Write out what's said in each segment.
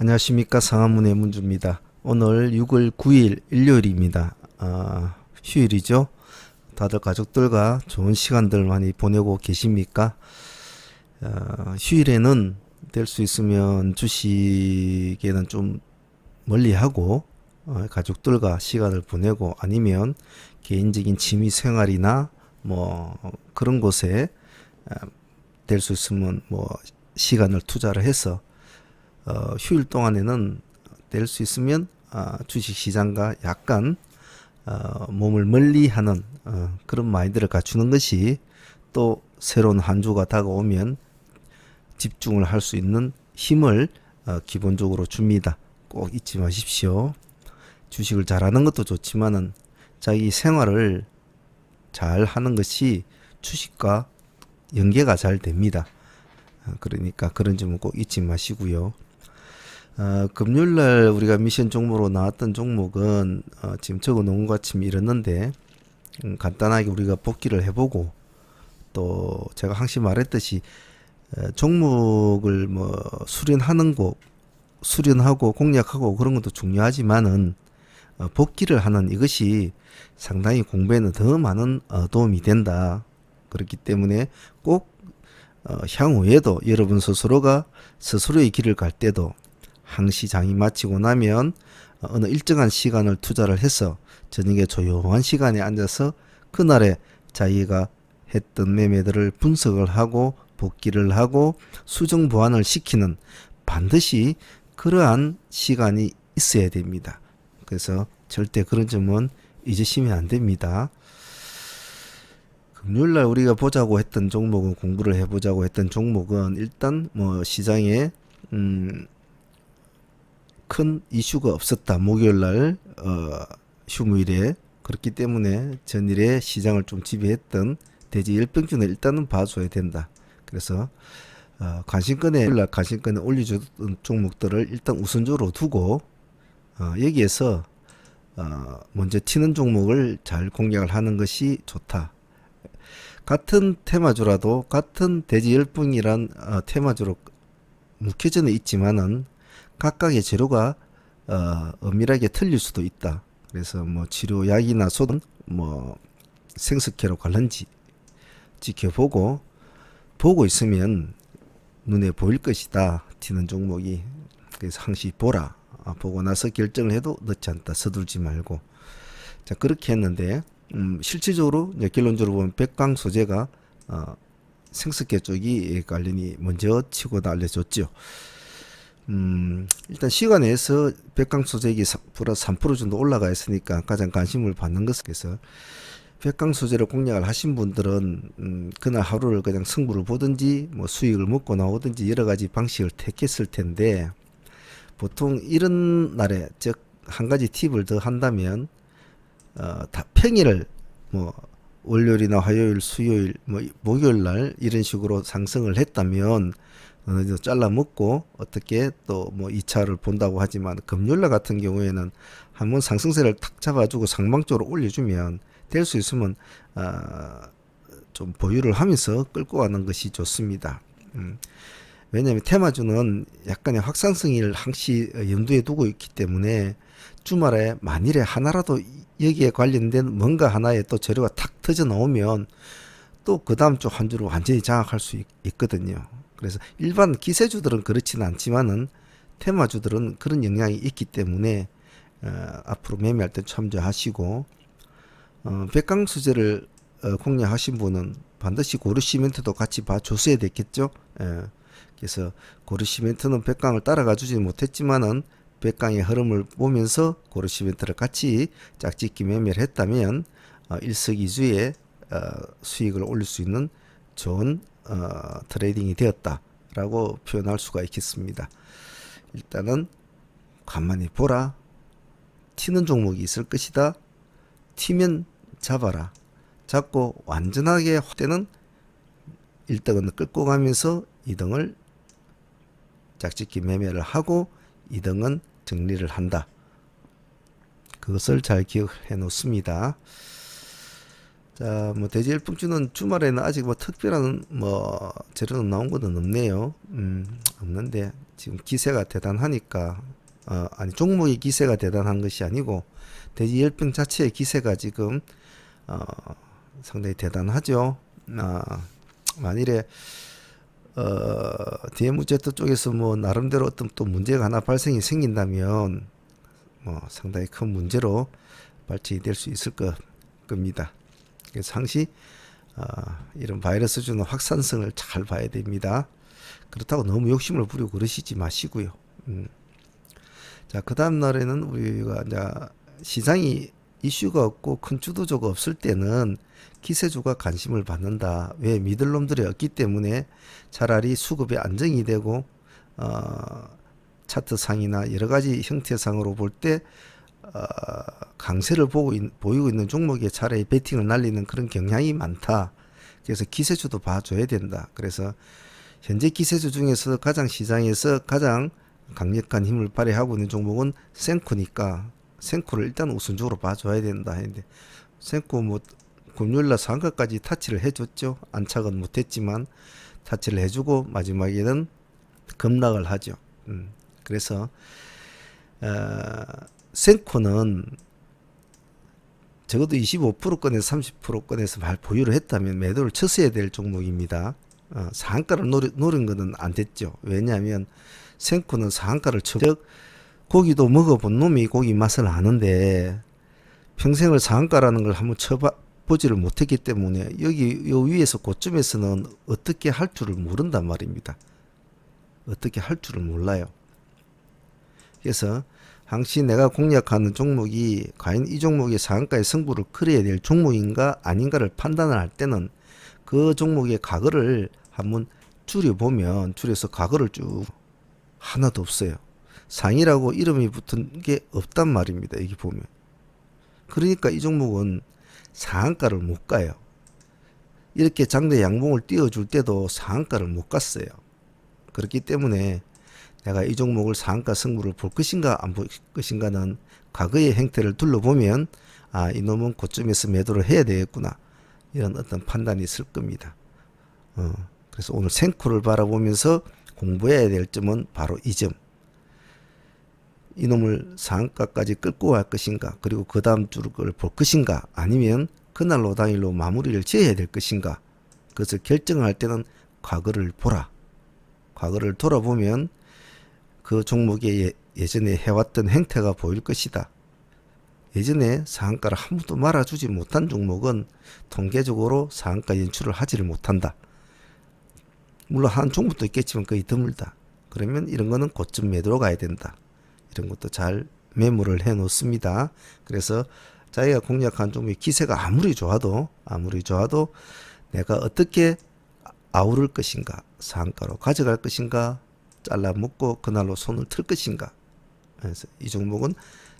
안녕하십니까. 상한문의 문주입니다. 오늘 6월 9일 일요일입니다. 휴일이죠. 다들 가족들과 좋은 시간들 많이 보내고 계십니까? 휴일에는 될 수 있으면 주식에는 좀 멀리하고 가족들과 시간을 보내고 아니면 개인적인 취미 생활이나 뭐 그런 곳에 될 수 있으면 뭐 시간을 투자를 해서 휴일 동안에는 될 수 있으면 주식 시장과 약간 몸을 멀리하는 그런 마인드를 갖추는 것이 또 새로운 한 주가 다가오면 집중을 할 수 있는 힘을 기본적으로 줍니다. 꼭 잊지 마십시오. 주식을 잘하는 것도 좋지만은 자기 생활을 잘 하는 것이 주식과 연계가 잘 됩니다. 그러니까 그런 점은 꼭 잊지 마시고요. 금요일날 우리가 미션 종목으로 나왔던 종목은 지금 적어 놓은 것 같이 이렇는데 간단하게 우리가 복기를 해보고 또 제가 항상 말했듯이 종목을 뭐 수련하고 공략하고 그런 것도 중요하지만은 복기를 하는 이것이 상당히 공부에는 더 많은 도움이 된다. 그렇기 때문에 꼭 향후에도 여러분 스스로가 스스로의 길을 갈 때도 항시 장이 마치고 나면 어느 일정한 시간을 투자를 해서 저녁에 조용한 시간에 앉아서 그날에 자기가 했던 매매들을 분석을 하고 복기를 하고 수정 보완을 시키는 반드시 그러한 시간이 있어야 됩니다. 그래서 절대 그런 점은 잊으시면 안 됩니다. 금요일날 우리가 보자고 했던 종목은 공부를 해보자고 했던 종목은 일단 뭐 시장에 큰 이슈가 없었다. 목요일날 휴무일에 그렇기 때문에 전일에 시장을 좀 지배했던 대지 열병준을 일단은 봐줘야 된다. 그래서 관심권에 올려줬던 종목들을 일단 우선적으로 두고 여기에서 먼저 튀는 종목을 잘 공략을 하는 것이 좋다. 같은 테마주라도 같은 대지 열풍이란 테마주로 묵혀져 있지만은 각각의 재료가 엄밀하게 틀릴 수도 있다. 그래서 뭐 치료약이나 소든 뭐 생석회로 관련지 지켜보고 보고 있으면 눈에 보일 것이다. 튀는 종목이. 그래서 항시 보라. 보고 나서 결정을 해도 늦지 않다. 서둘지 말고. 자, 그렇게 했는데 실질적으로 결론적으로 보면 백강 소재가 생석회 쪽이 관련이 먼저 치고 알려졌죠. 일단 시간에서 백강 소재기 플러스 3% 정도 올라가 있으니까 가장 관심을 받는 것은 그래서 백강 소재를 공략을 하신 분들은 그날 하루를 그냥 승부를 보든지 뭐 수익을 먹고 나오든지 여러 가지 방식을 택했을 텐데 보통 이런 날에 즉 한 가지 팁을 더 한다면 다 평일을 뭐 월요일이나 화요일, 수요일, 뭐 목요일 날 이런 식으로 상승을 했다면 어느 정도 잘라 먹고 어떻게 또 뭐 2차를 본다고 하지만 금요일 날 같은 경우에는 한번 상승세를 탁 잡아주고 상방적으로 올려주면 될 수 있으면 좀 보유를 하면서 끌고 가는 것이 좋습니다. 왜냐하면 테마주는 약간의 확산성을 항시 염두에 두고 있기 때문에 주말에 만일에 하나라도 여기에 관련된 뭔가 하나의 또 재료가 탁 터져 나오면 또 그 다음 주 한 주를 완전히 장악할 수 있거든요. 그래서 일반 기세주들은 그렇지는 않지만은 테마주들은 그런 영향이 있기 때문에 앞으로 매매할 때 참조하시고 백강 수제를 공략하신 분은 반드시 고르시멘트도 같이 봐줬어야 됐겠죠. 그래서 고르시멘트는 백강을 따라가 주지 못했지만은 백강의 흐름을 보면서 고르시멘트를 같이 짝짓기 매매를 했다면 일석이조의 수익을 올릴 수 있는 좋은 트레이딩이 되었다라고 표현할 수가 있겠습니다. 일단은 가만히 보라. 튀는 종목이 있을 것이다. 튀면 잡아라. 잡고 완전하게 확대는 1등은 끌고 가면서 2등을 짝짓기 매매를 하고 2등은 정리를 한다. 그것을 잘 기억해 놓습니다. 자, 뭐 대지열풍주는 주말에는 아직 뭐 특별한 뭐 재료는 나온 것은 없네요. 없는데 지금 기세가 대단하니까 아니 종목의 기세가 대단한 것이 아니고 대지 열병 자체의 기세가 지금 상당히 대단하죠. 만일에 DMZ 쪽에서 뭐 나름대로 어떤 또 문제가 하나 발생이 생긴다면 뭐 상당히 큰 문제로 발전이 될 수 있을 겁니다. 그래서 항시 이런 바이러스 주는 확산성을 잘 봐야 됩니다. 그렇다고 너무 욕심을 부리고 그러시지 마시고요. 자, 그 다음 날에는 우리가 이제 시장이 이슈가 없고 큰 주도주가 없을 때는 기세주가 관심을 받는다. 왜? 믿을 놈들이 없기 때문에 차라리 수급이 안정이 되고 차트상이나 여러 가지 형태상으로 볼 때 강세를 보이고 있는 종목에 차라리 베팅을 날리는 그런 경향이 많다. 그래서 기세주도 봐줘야 된다. 그래서 현재 기세주 중에서 시장에서 가장 강력한 힘을 발휘하고 있는 종목은 생코니까 생코를 일단 우선적으로 봐줘야 된다 했는데, 생코 뭐 금요일날 상가까지 타치를 해줬죠. 안착은 못했지만 타치를 해주고 마지막에는 급락을 하죠. 그래서 생코는 적어도 25%권에서 30%권에서 보유를 했다면 매도를 쳤어야 될 종목입니다. 상한가를 노린 것은 안 됐죠. 왜냐하면 생코는 상한가를 즉 고기도 먹어본 놈이 고기 맛을 아는데 평생을 상한가라는 걸 한번 쳐보지를 못했기 때문에 여기 요 위에서 고점에서는 어떻게 할 줄을 모른단 말입니다. 어떻게 할 줄을 몰라요. 그래서 항시 내가 공략하는 종목이 과연 이 종목의 상한가의 승부를 걸어야 될 종목인가 아닌가를 판단을 할 때는 그 종목의 가거를 한번 줄여서 가거를 쭉 하나도 없어요. 상이라고 이름이 붙은 게 없단 말입니다. 여기 보면. 그러니까 이 종목은 상한가를 못 가요. 이렇게 장대 양봉을 띄워줄 때도 상한가를 못 갔어요. 그렇기 때문에 내가 이 종목을 상한가 승부를 볼 것인가 안 볼 것인가는 과거의 행태를 둘러보면 이놈은 고점에서 매도를 해야 되겠구나, 이런 어떤 판단이 있을 겁니다. 그래서 오늘 생코를 바라보면서 공부해야 될 점은 바로 이 점. 이놈을 상한가까지 끌고 갈 것인가, 그리고 그 다음 주를 볼 것인가, 아니면 그날로 당일로 마무리를 지어야 될 것인가, 그것을 결정할 때는 과거를 보라. 과거를 돌아보면 그 종목의 예전에 해왔던 행태가 보일 것이다. 예전에 상한가를 한 번도 말아주지 못한 종목은 통계적으로 상한가 연출을 하지를 못한다. 물론 한 종목도 있겠지만 거의 드물다. 그러면 이런 거는 고점 매도로 가야 된다. 이런 것도 잘 메모를 해 놓습니다. 그래서 자기가 공략한 종목의 기세가 아무리 좋아도 내가 어떻게 아우를 것인가, 상한가로 가져갈 것인가, 잘라 먹고 그날로 손을 틀 것인가. 그래서 이 종목은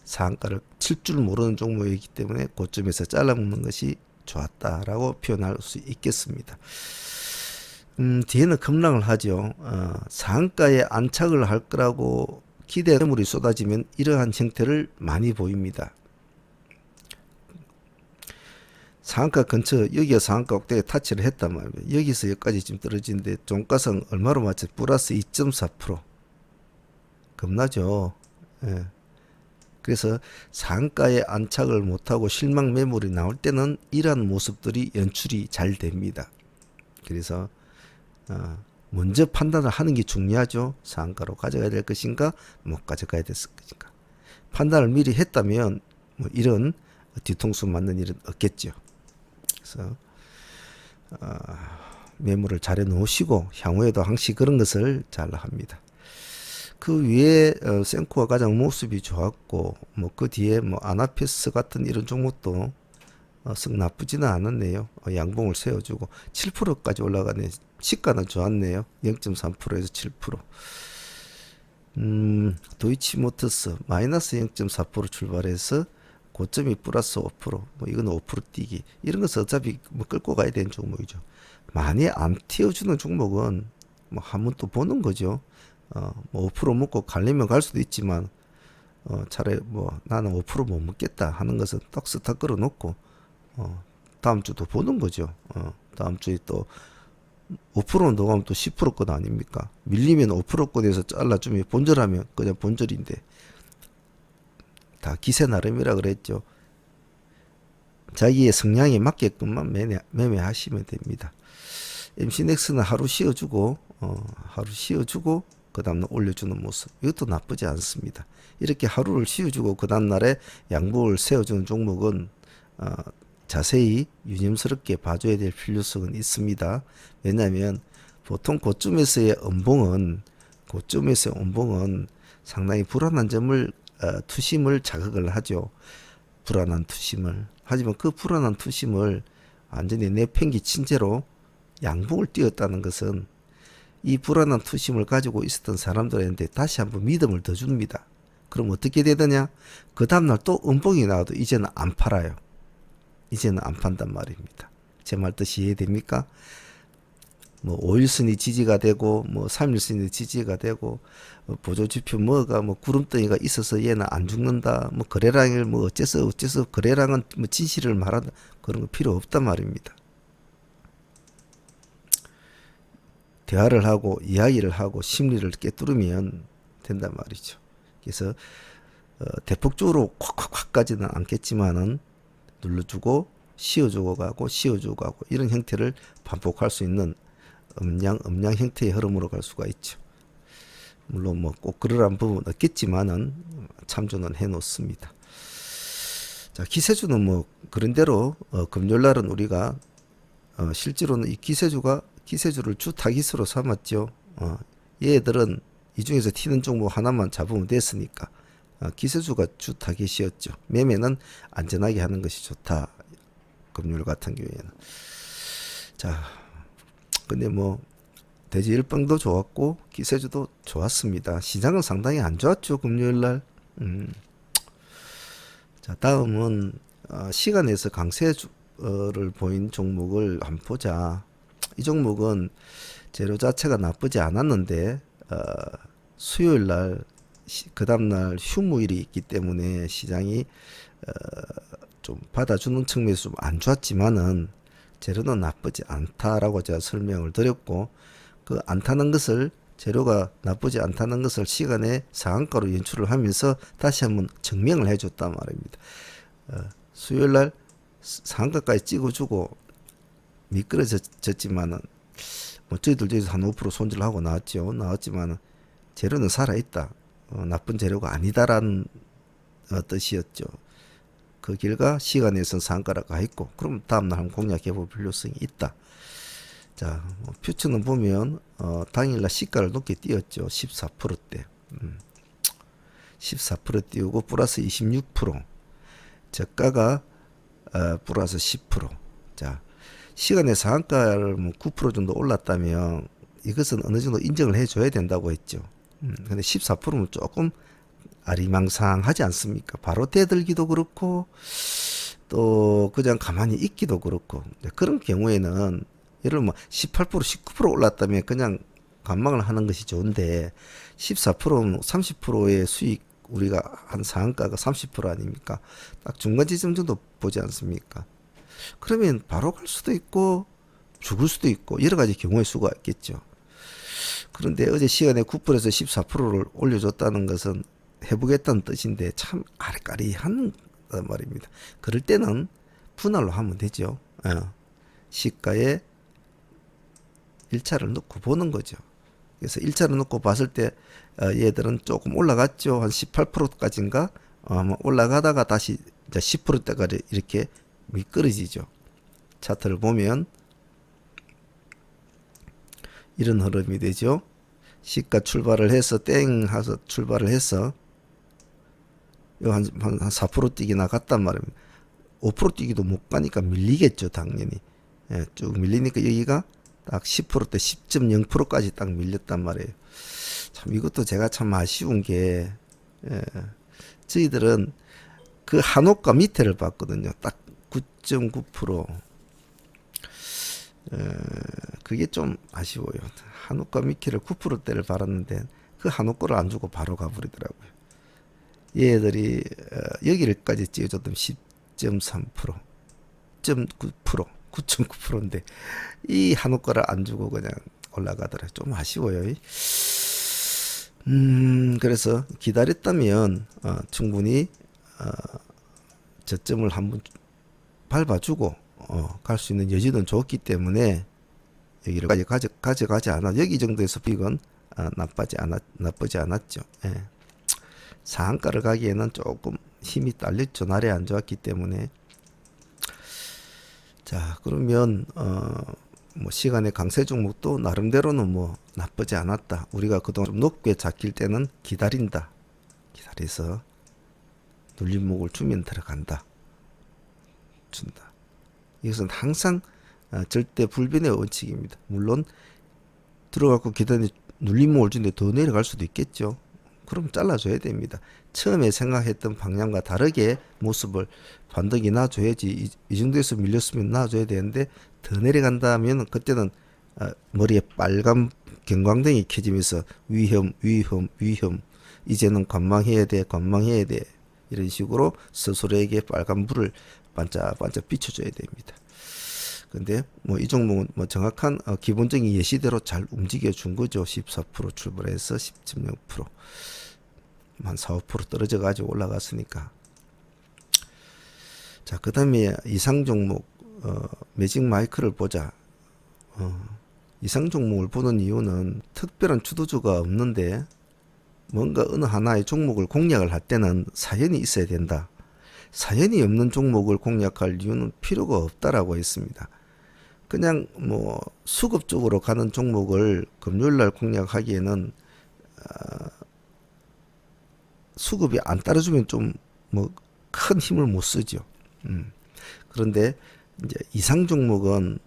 상한가를 칠 줄 모르는 종목이기 때문에 고점에서 잘라 먹는 것이 좋았다라고 표현할 수 있겠습니다. 뒤에는 급락을 하죠. 상한가에 안착을 할 거라고 기대물이 쏟아지면 이러한 형태를 많이 보입니다. 상한가 근처, 여기가 상한가 꼭대기에 타치를 했단 말이에요. 여기서 여기까지 지금 떨어지는데 종가상 얼마로 맞춰? 플러스 2.4%. 겁나죠. 예. 그래서 상한가에 안착을 못하고 실망 매물이 나올 때는 이러한 모습들이 연출이 잘 됩니다. 그래서 먼저 판단을 하는 게 중요하죠. 상한가로 가져가야 될 것인가, 못 가져가야 될 것인가. 판단을 미리 했다면 뭐 이런 뒤통수 맞는 일은 없겠죠. 그래서 매물을 잘 해놓으시고 향후에도 항시 그런 것을 잘 합니다. 그 위에 생코가 가장 모습이 좋았고, 뭐 그 뒤에 뭐 아나페스 같은 이런 종목도 썩 나쁘지는 않았네요. 양봉을 세워주고 7%까지 올라가네. 시가는 좋았네요. 0.3%에서 7%. 도이치모터스 마이너스 0.4% 출발해서 고점이 플러스 5%, 뭐 이건 5% 뛰기, 이런 것은 어차피 뭐 끌고 가야 되는 종목이죠. 많이 안 튀어주는 종목은 뭐 한번 또 보는 거죠. 뭐 5% 먹고 갈리면 갈 수도 있지만 차라리 뭐 나는 5% 못 먹겠다 하는 것은 딱 스탑 걸어 놓고 다음 주도 보는 거죠. 다음 주에 또 5%는 더 가면 또 10%권 아닙니까? 밀리면 5%권에서 잘라주면 본절하면 그냥 본절인데 다 기세 나름이라 그랬죠. 자기의 성향에 맞게끔만 매매하시면 됩니다. MC넥스는 하루 쉬어주고 그 다음날 올려주는 모습, 이것도 나쁘지 않습니다. 이렇게 하루를 쉬어주고 그 다음날에 양봉을 세워주는 종목은 자세히 유념스럽게 봐줘야 될 필요성은 있습니다. 왜냐하면 보통 고점에서의 음봉은 상당히 불안한 점을 투심을 자극을 하죠. 불안한 투심을. 하지만 그 불안한 투심을 완전히 내팽개친 채로 양봉을 띄웠다는 것은 이 불안한 투심을 가지고 있었던 사람들한테 다시 한번 믿음을 더 줍니다. 그럼 어떻게 되느냐? 그 다음날 또 음봉이 나와도 이제는 안 팔아요. 이제는 안 판단 말입니다. 제 말 뜻이 이해됩니까? 뭐 5일선이 지지가 되고 뭐 3일선이 지지가 되고 보조지표 뭐가 뭐 구름덩이가 있어서 얘는 안 죽는다. 뭐 거래량을 뭐 어째서 거래량은 뭐 진실을 말한다. 그런 거 필요 없단 말입니다. 대화를 하고 이야기를 하고 심리를 꿰뚫으면 된단 말이죠. 그래서 대폭적으로 콱콱콱까지는 않겠지만은 눌러주고 씌워주고 가고 이런 형태를 반복할 수 있는 음양 형태의 흐름으로 갈 수가 있죠. 물론 뭐 꼭 그러한 부분은 없겠지만은 참조는 해 놓습니다. 자, 기세주는 뭐 그런 대로 금요일 날은 우리가 실제로는 이 기세주를 주 타깃으로 삼았죠. 얘들은 이 중에서 튀는 종목 하나만 잡으면 됐으니까 기세주가 주 타깃이었죠. 매매는 안전하게 하는 것이 좋다. 금요일 같은 경우에는. 자, 근데 뭐 대지 일방도 좋았고 기세주도 좋았습니다. 시장은 상당히 안 좋았죠. 금요일 날. 자, 다음은 시간에서 강세를 보인 종목을 한번 보자. 이 종목은 재료 자체가 나쁘지 않았는데 수요일 날 그 다음날 휴무일이 있기 때문에 시장이 좀 받아주는 측면에서 좀 안 좋았지만은 재료는 나쁘지 않다라고 제가 설명을 드렸고, 그 않다는 것을, 재료가 나쁘지 않다는 것을 시간의 상한가로 연출을 하면서 다시 한번 증명을 해줬단 말입니다. 수요일 날 상한가까지 찍어주고 미끄러졌지만은 뭐 저희들 중에서 한 5% 손질을 하고 나왔지만은 재료는 살아있다. 나쁜 재료가 아니다라는 뜻이었죠. 그 결과 시간에선 상한가가 가 있고, 그럼 다음날 한번 공략해 볼 필요성이 있다. 자, 퓨처는 보면 당일날 시가를 높게 띄었죠. 14%대. 14% 띄우고 플러스 26%. 저가가 플러스 10%. 자, 시간의 상한가를 뭐 9% 정도 올랐다면 이것은 어느 정도 인정을 해줘야 된다고 했죠. 근데 14%면 조금 아리망상하지 않습니까? 바로 대들기도 그렇고 또 그냥 가만히 있기도 그렇고, 그런 경우에는 예를 들면 18% 19% 올랐다면 그냥 관망을 하는 것이 좋은데 14%는 30%의 수익, 우리가 한 상한가가 30% 아닙니까? 딱 중간 지점 정도 보지 않습니까? 그러면 바로 갈 수도 있고 죽을 수도 있고 여러 가지 경우의 수가 있겠죠. 그런데 어제 시간에 9%에서 14%를 올려줬다는 것은 해보겠다는 뜻인데 참 아리까리한 말입니다. 그럴 때는 분할로 하면 되죠. 시가에 1차를 넣고 보는 거죠. 그래서 1차를 넣고 봤을 때 얘들은 조금 올라갔죠. 한 18%까지인가 올라가다가 다시 이제 10%대까지 이렇게 미끄러지죠. 차트를 보면 이런 흐름이 되죠. 시가 출발을 해서 땡 하서 출발을 해서 한 4% 뛰기 나갔단 말입니다. 5% 뛰기도 못 가니까 밀리겠죠, 당연히. 쭉 밀리니까 여기가 딱 10%대 10.0%까지 딱 밀렸단 말이에요. 참 이것도 제가 참 아쉬운 게 저희들은 그 한옥가 밑에를 봤거든요. 딱 9.9%. 그게 좀 아쉬워요. 한옥가 밑에를 9%대를 바랐는데 그 한옥가를 안 주고 바로 가버리더라고요. 얘들이 여기를까지 찍어줬던 10.3%, 10.9%, 9.9%인데 이 한옥가를 안 주고 그냥 올라가더라. 좀 아쉬워요. 그래서 기다렸다면 충분히 저점을 한번 밟아주고 갈 수 있는 여지는 좋기 때문에 여기를 가져가지 않아. 여기 정도에서 빅은 나쁘지 않았죠. 예. 상한가를 가기에는 조금 힘이 딸렸죠. 날이 안 좋았기 때문에. 자, 그러면 뭐 시간의 강세 종목도 나름대로는 뭐 나쁘지 않았다. 우리가 그동안 좀 높게 잡힐 때는 기다린다. 기다려서 눌림목을 주면 들어간다. 준다. 이것은 항상 절대 불변의 원칙입니다. 물론 들어가고 기다리는 눌림목을 주는데 더 내려갈 수도 있겠죠. 그럼 잘라줘야 됩니다. 처음에 생각했던 방향과 다르게 모습을 반등이 놔줘야지. 이 정도에서 밀렸으면 놔줘야 되는데 더 내려간다면 그때는 머리에 빨간 경광등이 켜지면서 위험 이제는 관망해야 돼 이런 식으로 스스로에게 빨간 불을 반짝반짝 비춰줘야 됩니다. 근데 뭐 이 종목은 뭐 정확한 기본적인 예시대로 잘 움직여 준 거죠. 14% 출발해서 10.0% 한 4, 5% 떨어져 가지고 올라갔으니까. 자, 그다음에 이상 종목 매직 마이크를 보자. 이상 종목을 보는 이유는 특별한 주도주가 없는데 뭔가 어느 하나의 종목을 공략을 할 때는 사연이 있어야 된다. 사연이 없는 종목을 공략할 이유는 필요가 없다라고 했습니다. 그냥 뭐 수급 쪽으로 가는 종목을 금요일날 공략하기에는 수급이 안 따라주면 좀 뭐 큰 힘을 못 쓰죠. 그런데 이제 이상 종목은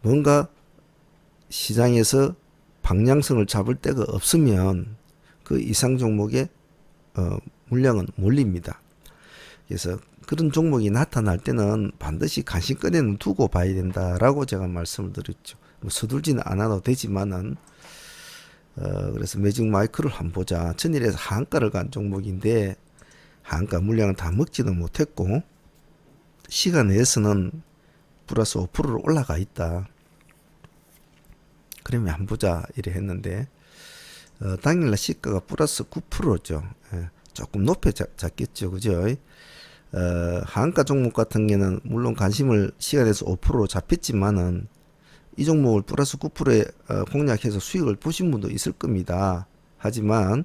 뭔가 시장에서 방향성을 잡을 데가 없으면 그 이상 종목의 물량은 몰립니다. 그래서 그런 종목이 나타날 때는 반드시 간신거래는 두고 봐야 된다라고 제가 말씀을 드렸죠. 뭐 서둘지는 않아도 되지만은 그래서 매직 마이크를 한번 보자. 전일에서 하한가를 간 종목인데 하한가 물량은 다 먹지는 못했고 시간 내에서는 플러스 5%로 올라가 있다. 그러면 한번 보자 이래 했는데 당일날 시가가 플러스 9%죠. 예, 조금 높게 잡겠죠, 그죠? 하한가 종목 같은 경우는 물론 관심을 시간에서 5%로 잡혔지만은 이 종목을 플러스 9%에 공략해서 수익을 보신 분도 있을 겁니다. 하지만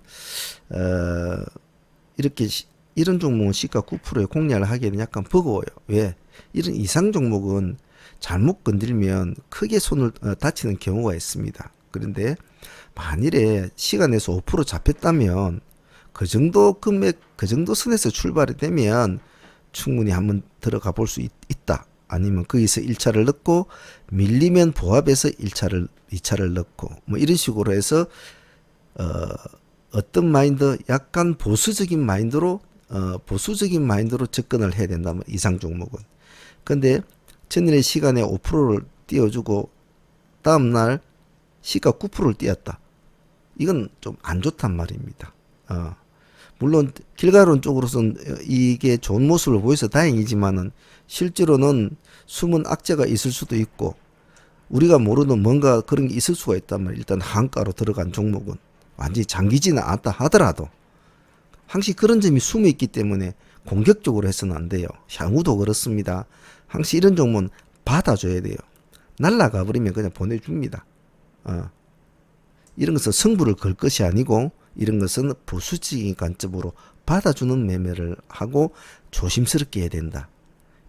이런 종목은 시가 9%에 공략을 하기에는 약간 버거워요. 왜? 이런 이상 종목은 잘못 건들면 크게 손을 다치는 경우가 있습니다. 그런데 만일에 시간에서 5% 잡혔다면 그 정도 금액, 그 정도 선에서 출발이 되면 충분히 한번 들어가 볼 수 있다. 아니면 거기서 1차를 넣고 밀리면 보합해서 1차를 2차를 넣고 뭐 이런 식으로 해서 어떤 마인드, 약간 보수적인 마인드로 접근을 해야 된다면 이상 종목은. 근데 전일의 시간에 5%를 띄워주고 다음날 시가 9%를 띄웠다. 이건 좀 안 좋단 말입니다. 물론 길가론 쪽으로서는 이게 좋은 모습을 보여서 다행이지만은 실제로는 숨은 악재가 있을 수도 있고 우리가 모르는 뭔가 그런 게 있을 수가 있다면 일단 한가로 들어간 종목은 완전히 잠기지는 않았다 하더라도 항시 그런 점이 숨어 있기 때문에 공격적으로 해서는 안 돼요. 향후도 그렇습니다. 항시 이런 종목은 받아줘야 돼요. 날라가 버리면 그냥 보내줍니다. 이런 것은 승부를 걸 것이 아니고 이런 것은 보수적인 관점으로 받아주는 매매를 하고 조심스럽게 해야 된다.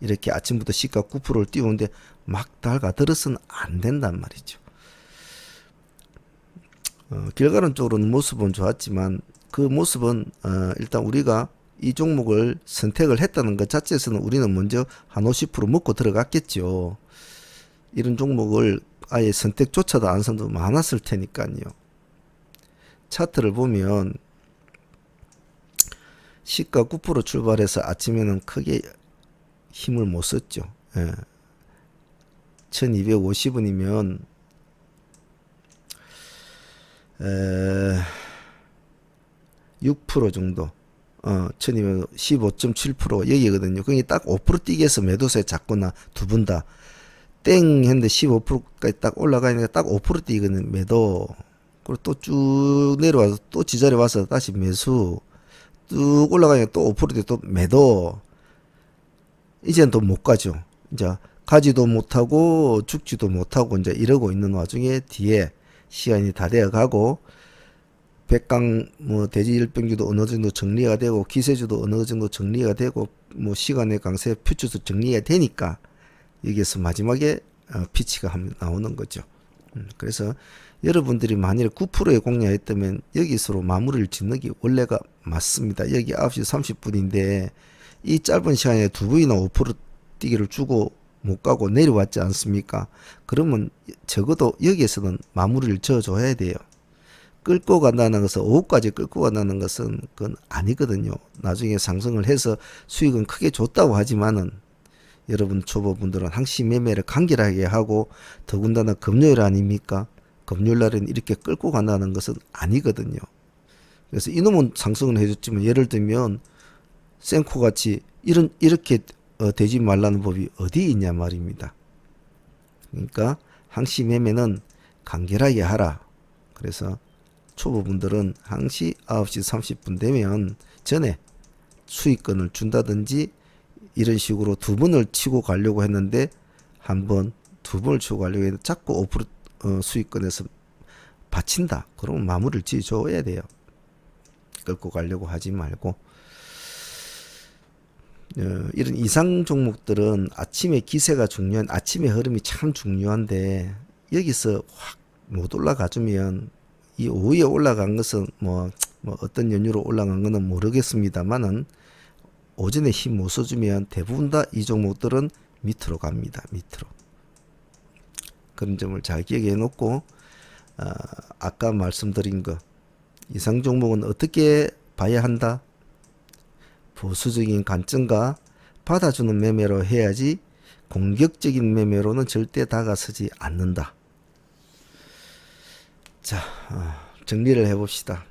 이렇게 아침부터 시가 9%를 띄우는데 막 달가들어서는 안 된단 말이죠. 길가론 쪽으로는 모습은 좋았지만 그 모습은 일단 우리가 이 종목을 선택을 했다는 것 자체에서는 우리는 먼저 한 50% 먹고 들어갔겠죠. 이런 종목을 아예 선택조차도 안 한 사람도 많았을 테니까요. 차트를 보면 시가 9% 출발해서 아침에는 크게 힘을 못 썼죠. 1250원이면 6% 정도 천이면 15.7% 여기거든요. 그게 딱 5% 뛰기 위해서 매도세 잡거나 두 분 다 땡 했는데 15%까지 딱 올라가니까 딱 5% 뛰거든요. 매도. 그리고 또 쭉 내려와서 또 지자리에 와서 다시 매수. 쭉 올라가니까 또 5% 또 매도. 이제는 또 못 가죠. 이제 가지도 못하고 죽지도 못하고 이제 이러고 있는 와중에 뒤에 시간이 다 되어 가고 백강 뭐 대지일병주도 어느 정도 정리가 되고 기세주도 어느 정도 정리가 되고 뭐 시간의 강세 퓨처도 정리가 되니까 여기에서 마지막에 피치가 나오는 거죠. 그래서 여러분들이 만일에 9%에 공략했다면 여기서로 마무리를 짓는 게 원래가 맞습니다. 여기 9시 30분인데 이 짧은 시간에 두 번이나 5% 뛰기를 주고 못 가고 내려왔지 않습니까? 그러면 적어도 여기에서는 마무리를 지어줘야 돼요. 끌고 간다는 것은 5호까지 끌고 간다는 것은 그건 아니거든요. 나중에 상승을 해서 수익은 크게 줬다고 하지만은 여러분 초보분들은 항시 매매를 간결하게 하고 더군다나 금요일 아닙니까? 금요일 날은 이렇게 끌고 간다는 것은 아니거든요. 그래서 이놈은 상승을 해줬지만 예를 들면 센코 같이 이렇게 되지 말라는 법이 어디 있냐 말입니다. 그러니까 항시 매매는 간결하게 하라. 그래서 초보분들은 항시 9시 30분 되면 전에 수익권을 준다든지 이런 식으로 두 번을 치고 가려고 했는데 한 번, 두 번을 치고 가려고 했는데 자꾸 5% 수익권에서 받친다. 그러면 마무리를 지어줘야 돼요. 끌고 가려고 하지 말고. 이런 이상 종목들은 아침에 기세가 중요한, 아침의 흐름이 참 중요한데 여기서 확 못 올라가주면 이 오후에 올라간 것은 뭐 어떤 연유로 올라간 거는 모르겠습니다만은 오전에 힘 못 써주면 대부분 다 이 종목들은 밑으로 갑니다. 밑으로. 그런 점을 잘 기억해 놓고 아까 말씀드린 거 이상 종목은 어떻게 봐야 한다? 보수적인 관점과 받아주는 매매로 해야지 공격적인 매매로는 절대 다가서지 않는다. 자, 정리를 해봅시다.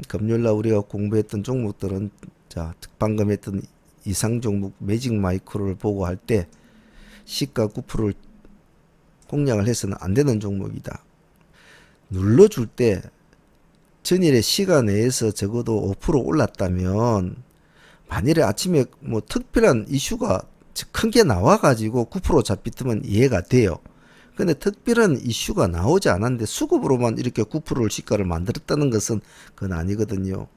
금요일날 우리가 공부했던 종목들은 자, 방금 했던 이상 종목 매직 마이크로를 보고 할 때 시가 9%를 공략을 해서는 안 되는 종목이다. 눌러줄 때 전일의 시간 내에서 적어도 5% 올랐다면 만일에 아침에 뭐 특별한 이슈가 큰 게 나와가지고 9% 잡히면 이해가 돼요. 근데 특별한 이슈가 나오지 않았는데 수급으로만 이렇게 9%를 시가를 만들었다는 것은 그건 아니거든요.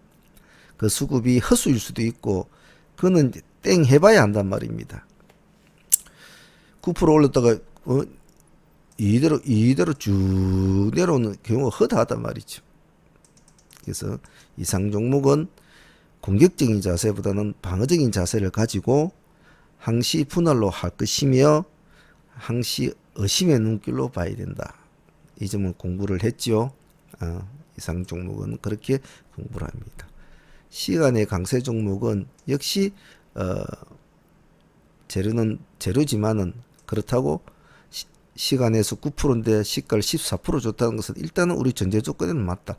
그 수급이 허수일 수도 있고 그거는 땡 해봐야 한단 말입니다. 9% 올렸다가 이대로 쭉 내려오는 경우가 허다하단 말이죠. 그래서 이상 종목은 공격적인 자세보다는 방어적인 자세를 가지고 항시 분할로 할 것이며 항시 의심의 눈길로 봐야 된다. 이 점을 공부를 했죠. 이상 종목은 그렇게 공부를 합니다. 시간의 강세 종목은 역시 재료는 재료지만은 그렇다고 시간에서 9%인데 시가를 14% 줬다는 것은 일단은 우리 전제 조건에는 맞다.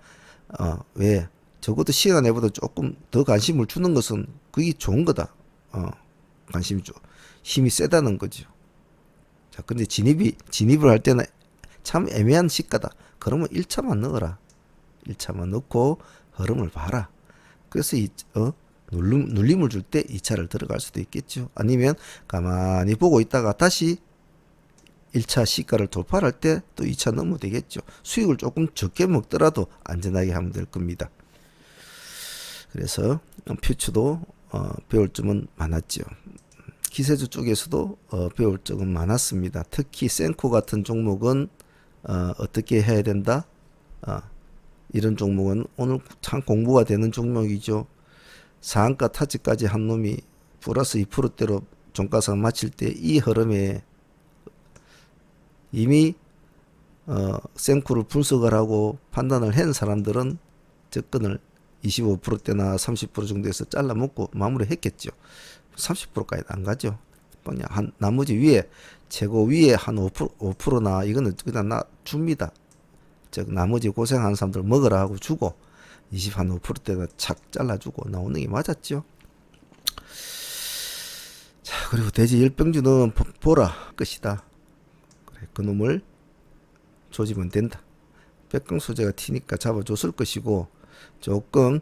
왜? 적어도 시간에보다 조금 더 관심을 주는 것은 그게 좋은 거다. 관심이 힘이 세다는 거죠. 자, 근데 진입을 할 때는 참 애매한 시가다. 그러면 1차만 넣어라. 1차만 넣고 흐름을 봐라. 그래서 눌림을 줄 때 2차를 들어갈 수도 있겠죠. 아니면 가만히 보고 있다가 다시 1차 시가를 돌파할 때 또 2차 넣으면 되겠죠. 수익을 조금 적게 먹더라도 안전하게 하면 될 겁니다. 그래서 퓨처도 배울 점은 많았죠. 기세주 쪽에서도 배울 점은 많았습니다. 특히 센코 같은 종목은 어떻게 해야 된다? 이런 종목은 오늘 참 공부가 되는 종목이죠. 상한가 타지까지 한 놈이 플러스 2%대로 종가상 마칠 때 이 흐름에 이미 센코를 분석을 하고 판단을 한 사람들은 접근을 25%대나 30% 정도에서 잘라먹고 마무리했겠죠. 30%까지 안 가죠. 그냥 한 나머지 위에 최고 위에 한 5%나 이거는 그냥 나 줍니다. 즉 나머지 고생하는 사람들 먹으라 하고 주고 20 한 5%대가 착 잘라주고 나오는 게 맞았죠. 자, 그리고 돼지 열병주는 보라 끝이다. 그래, 그놈을 조지면 된다. 백강수제가 튀니까 잡아줬을 것이고, 조금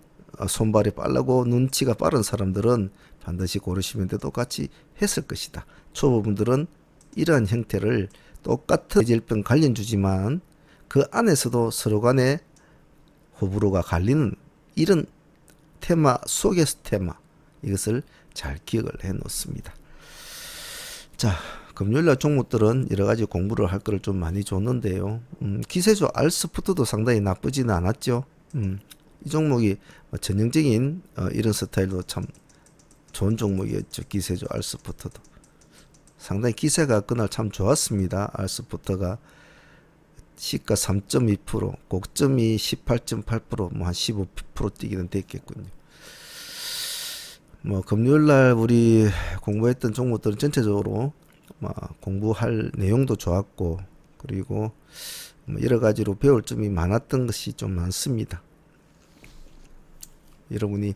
손발이 빠르고 눈치가 빠른 사람들은 반드시 고르시면대도 같이 했을 것이다. 초보분들은 이러한 형태를 똑같은 돼지열병 관련주지만 그 안에서도 서로 간에 호불호가 갈리는 이런 테마 속에서 테마, 이것을 잘 기억을 해 놓습니다. 자, 금요일날 종목들은 여러가지 공부를 할 거를 좀 많이 줬는데요. 기세조 알스푸트도 상당히 나쁘지는 않았죠. 이 종목이 전형적인 이런 스타일도 참 좋은 종목이었죠. 기세조 알스푸트도 상당히 기세가 그날 참 좋았습니다. 알스푸트가 시가 3.2%, 고점이 18.8%, 뭐 한 15% 뛰기는 됐겠군요. 뭐 금요일날 우리 공부했던 종목들은 전체적으로 공부할 내용도 좋았고, 그리고 여러 가지로 배울 점이 많았던 것이 좀 많습니다. 여러분이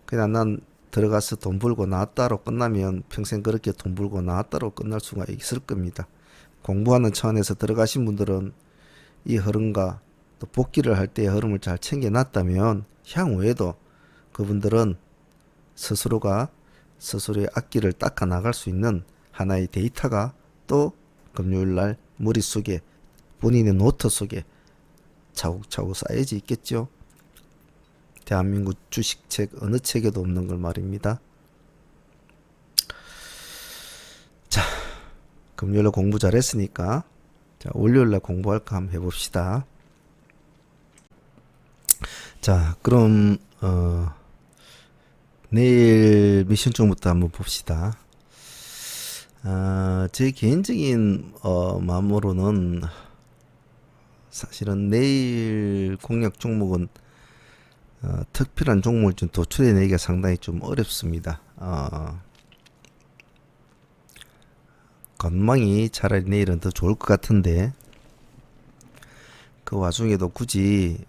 그냥 난 들어가서 돈 벌고 나왔다로 끝나면 평생 그렇게 돈 벌고 나왔다로 끝날 수가 있을 겁니다. 공부하는 차원에서 들어가신 분들은 이 흐름과 또 복귀를 할 때의 흐름을 잘 챙겨놨다면 향후에도 그분들은 스스로가 스스로의 앞길을 닦아 나갈 수 있는 하나의 데이터가 또 금요일날 머릿속에, 본인의 노트 속에 차곡차곡 쌓여져 있겠죠. 대한민국 주식책 어느 책에도 없는 걸 말입니다. 자, 금요일날 공부 잘했으니까 자, 월요일날 공부할까 한번 해봅시다. 자, 그럼 내일 미션 쪽부터 한번 봅시다. 제 개인적인 마음으로는 사실은 내일 공략 종목은 특별한 종목을 좀 도출해내기가 상당히 좀 어렵습니다. 건망이 차라리 내일은 더 좋을 것 같은데, 그 와중에도 굳이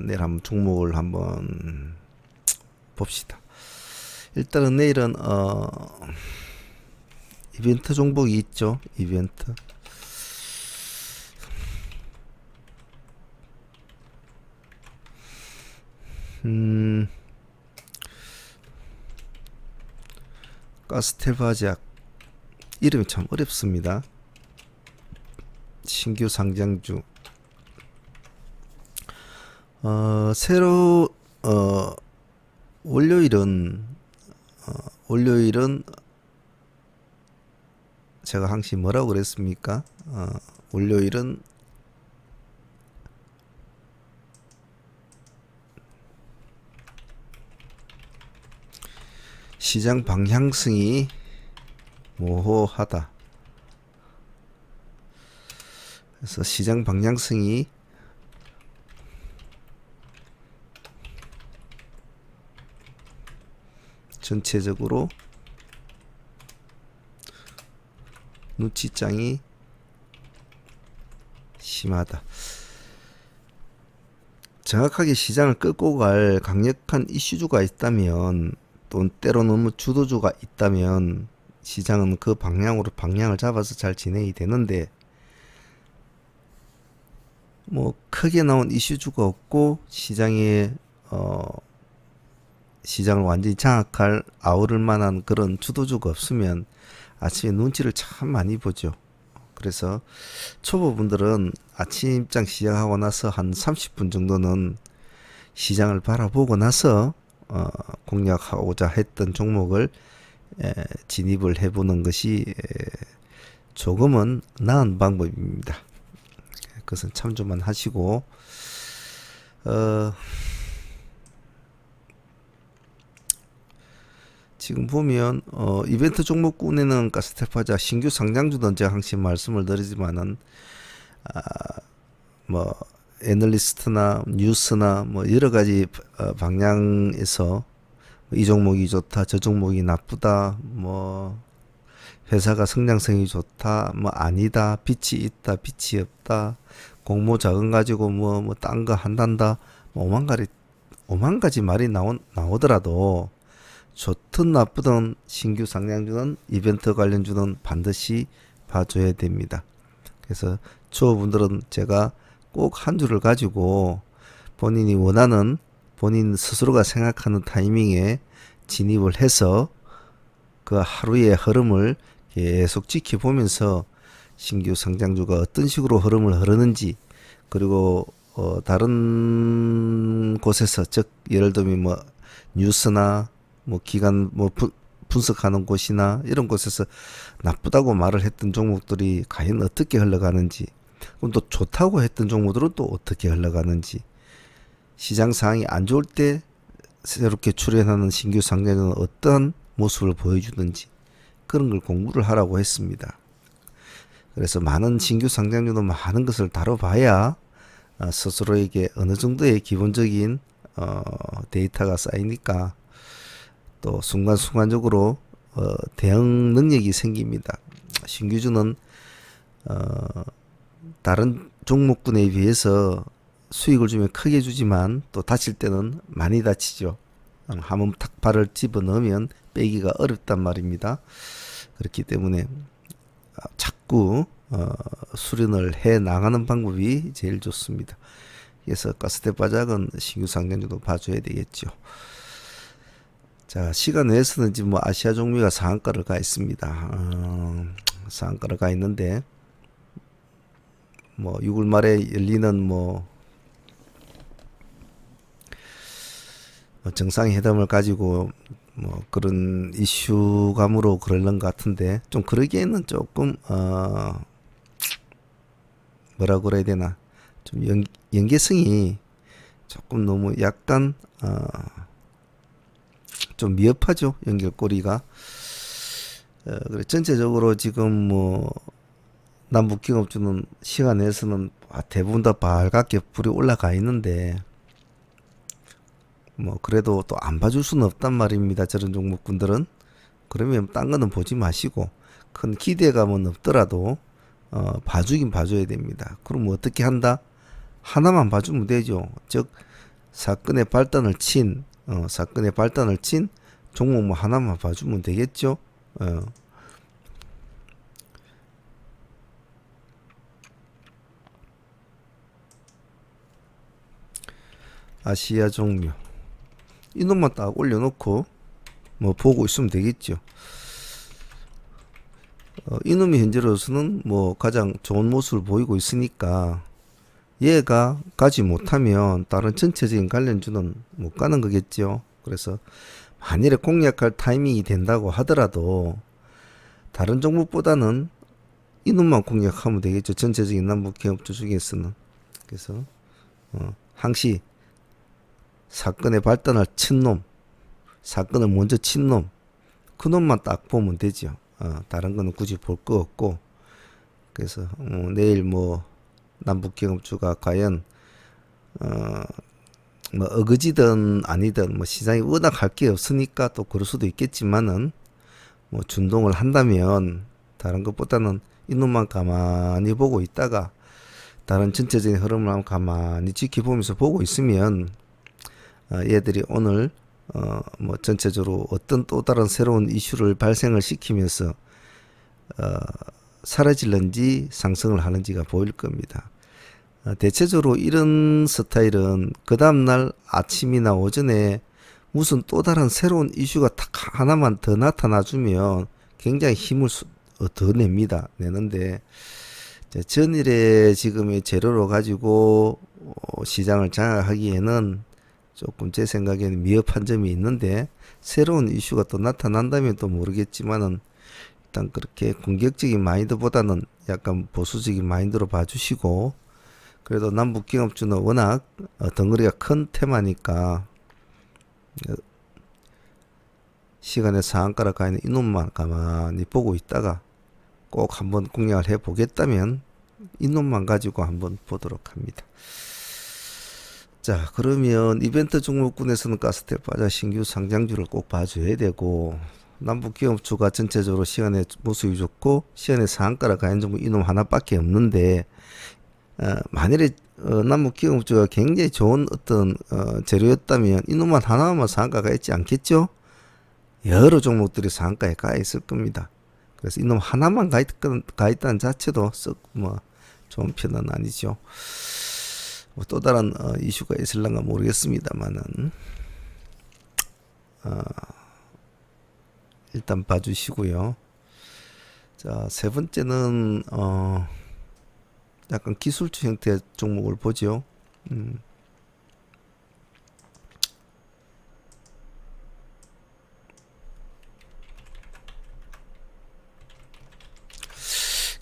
내일 한번 종목을 한번 봅시다. 일단은 내일은 이벤트 종목이 있죠. 이벤트. 가스텔바작 이름이 참 어렵습니다. 신규 상장주. 새로 월요일은 제가 항시 뭐라고 그랬습니까? 월요일은 시장 방향성이 모호하다. 그래서 시장 방향성이 전체적으로 눈치장이 심하다. 정확하게 시장을 끌고 갈 강력한 이슈주가 있다면, 또 때로 너무 주도주가 있다면 시장은 그 방향을 잡아서 잘 진행이 되는데, 뭐 크게 나온 이슈주가 없고 시장에 시장을 완전히 장악할 아우를 만한 그런 주도주가 없으면 아침에 눈치를 참 많이 보죠. 그래서 초보분들은 아침 입장 시작하고 나서 한 30분 정도는 시장을 바라보고 나서 공략하고자 했던 종목을 진입을 해보는 것이 조금은 나은 방법입니다. 그것은 참조만 하시고, 지금 보면 이벤트 종목군에는 가스텔바자 신규 상장주는 제가 항상 말씀을 드리지만은 뭐 애널리스트나 뉴스나 뭐 여러 가지 방향에서 이 종목이 좋다, 저 종목이 나쁘다, 뭐 회사가 성장성이 좋다, 뭐 아니다, 빛이 있다, 빛이 없다, 공모 자금 가지고 뭐 딴 거 한단다, 뭐 5만 가지 말이 나오더라도 좋든 나쁘든 신규 상장주는 이벤트 관련주는 반드시 봐줘야 됩니다. 그래서 초보분들은 제가 꼭 한 주를 가지고 본인이 원하는 본인 스스로가 생각하는 타이밍에 진입을 해서 그 하루의 흐름을 계속 지켜보면서 신규 상장주가 어떤 식으로 흐름을 흐르는지, 그리고 다른 곳에서, 즉 예를 들면 뭐 뉴스나 뭐 기관 뭐 분석하는 곳이나 이런 곳에서 나쁘다고 말을 했던 종목들이 과연 어떻게 흘러가는지, 그럼 또 좋다고 했던 종목들은 또 어떻게 흘러가는지, 시장 상황이 안 좋을 때 새롭게 출현하는 신규 상장주는 어떤 모습을 보여주는지, 그런 걸 공부를 하라고 했습니다. 그래서 많은 신규 상장주는 많은 것을 다뤄봐야 스스로에게 어느 정도의 기본적인 데이터가 쌓이니까 또 순간순간적으로 대응 능력이 생깁니다. 신규주는 다른 종목군에 비해서 수익을 주면 크게 주지만 또 다칠 때는 많이 다치죠. 한번 탁 발을 집어넣으면 빼기가 어렵단 말입니다. 그렇기 때문에 자꾸 수련을 해 나가는 방법이 제일 좋습니다. 그래서 가스대 바닥은 신규 상장주도 봐줘야 되겠죠. 자, 시간 내에서는 지금 뭐 아시아 종미가 상한가를 가 있습니다. 상한가를 가 있는데 뭐 6월 말에 열리는 뭐 정상회담을 가지고 뭐 그런 이슈감으로 그러는 것 같은데, 좀 그러기에는 조금 뭐라 그래야 되나, 좀 연계성이 조금 너무 약간 좀 미흡하죠, 연결고리가. 그래 전체적으로 지금 뭐 남북경업주는 시간 내에서는 대부분 다 빨갛게 불이 올라가 있는데, 뭐 그래도 또 안 봐줄 수는 없단 말입니다, 저런 종목군들은. 그러면 딴 거는 보지 마시고 큰 기대감은 없더라도 봐주긴 봐줘야 됩니다. 그럼 어떻게 한다? 하나만 봐주면 되죠. 즉 사건의 발단을 친 종목 뭐 하나만 봐주면 되겠죠. 아시아 종묘 이놈만 딱 올려놓고 뭐 보고 있으면 되겠죠. 이놈이 현재로서는 뭐 가장 좋은 모습을 보이고 있으니까 얘가 가지 못하면 다른 전체적인 관련주는 못 가는 거겠죠. 그래서 만일에 공략할 타이밍이 된다고 하더라도 다른 종목보다는 이놈만 공략하면 되겠죠, 전체적인 남북기업주 중에서는. 그래서 항시 사건의 발단을 친 놈, 사건을 먼저 친 놈, 그 놈만 딱 보면 되죠. 다른 거는 굳이 볼 거 없고. 그래서 내일 뭐 남북경업주가 과연 뭐 어거지든 아니든 뭐 시장이 워낙 할 게 없으니까 또 그럴 수도 있겠지만은 뭐 준동을 한다면 다른 것보다는 이놈만 가만히 보고 있다가 다른 전체적인 흐름을 한번 가만히 지켜보면서 보고 있으면 얘들이 오늘 뭐 전체적으로 어떤 또 다른 새로운 이슈를 발생을 시키면서 사라질는지 상승을 하는지가 보일 겁니다. 대체적으로 이런 스타일은 그 다음날 아침이나 오전에 무슨 또 다른 새로운 이슈가 딱 하나만 더 나타나주면 굉장히 힘을 더 냅니다. 내는데 전일에 지금의 재료로 가지고 시장을 장악하기에는 조금 제 생각에는 미흡한 점이 있는데, 새로운 이슈가 또 나타난다면 또 모르겠지만은 일단 그렇게 공격적인 마인드보다는 약간 보수적인 마인드로 봐주시고, 그래도 남북경업주는 워낙 덩어리가 큰 테마니까 시간에 상한가를 가 있는 이놈만 가만히 보고 있다가 꼭 한번 공략을 해 보겠다면 이놈만 가지고 한번 보도록 합니다. 자, 그러면 이벤트 종목군에서는 가스텔 바자 신규 상장주를 꼭 봐줘야 되고, 남북기업주가 전체적으로 시간에 모습이 좋고 시간에 상한가를 가는 종목 이놈 하나밖에 없는데, 만일에 남북기업주가 굉장히 좋은 어떤 재료였다면 이놈만 하나만 상한가가 있지 않겠죠? 여러 종목들이 상한가에 가 있을 겁니다. 그래서 이놈 하나만 가 있다는 자체도 썩 뭐 좋은 편은 아니죠. 뭐또 다른 이슈가 있을런가 모르겠습니다만은 일단 봐주시고요. 자, 세 번째는 약간 기술주 형태의 종목을 보죠.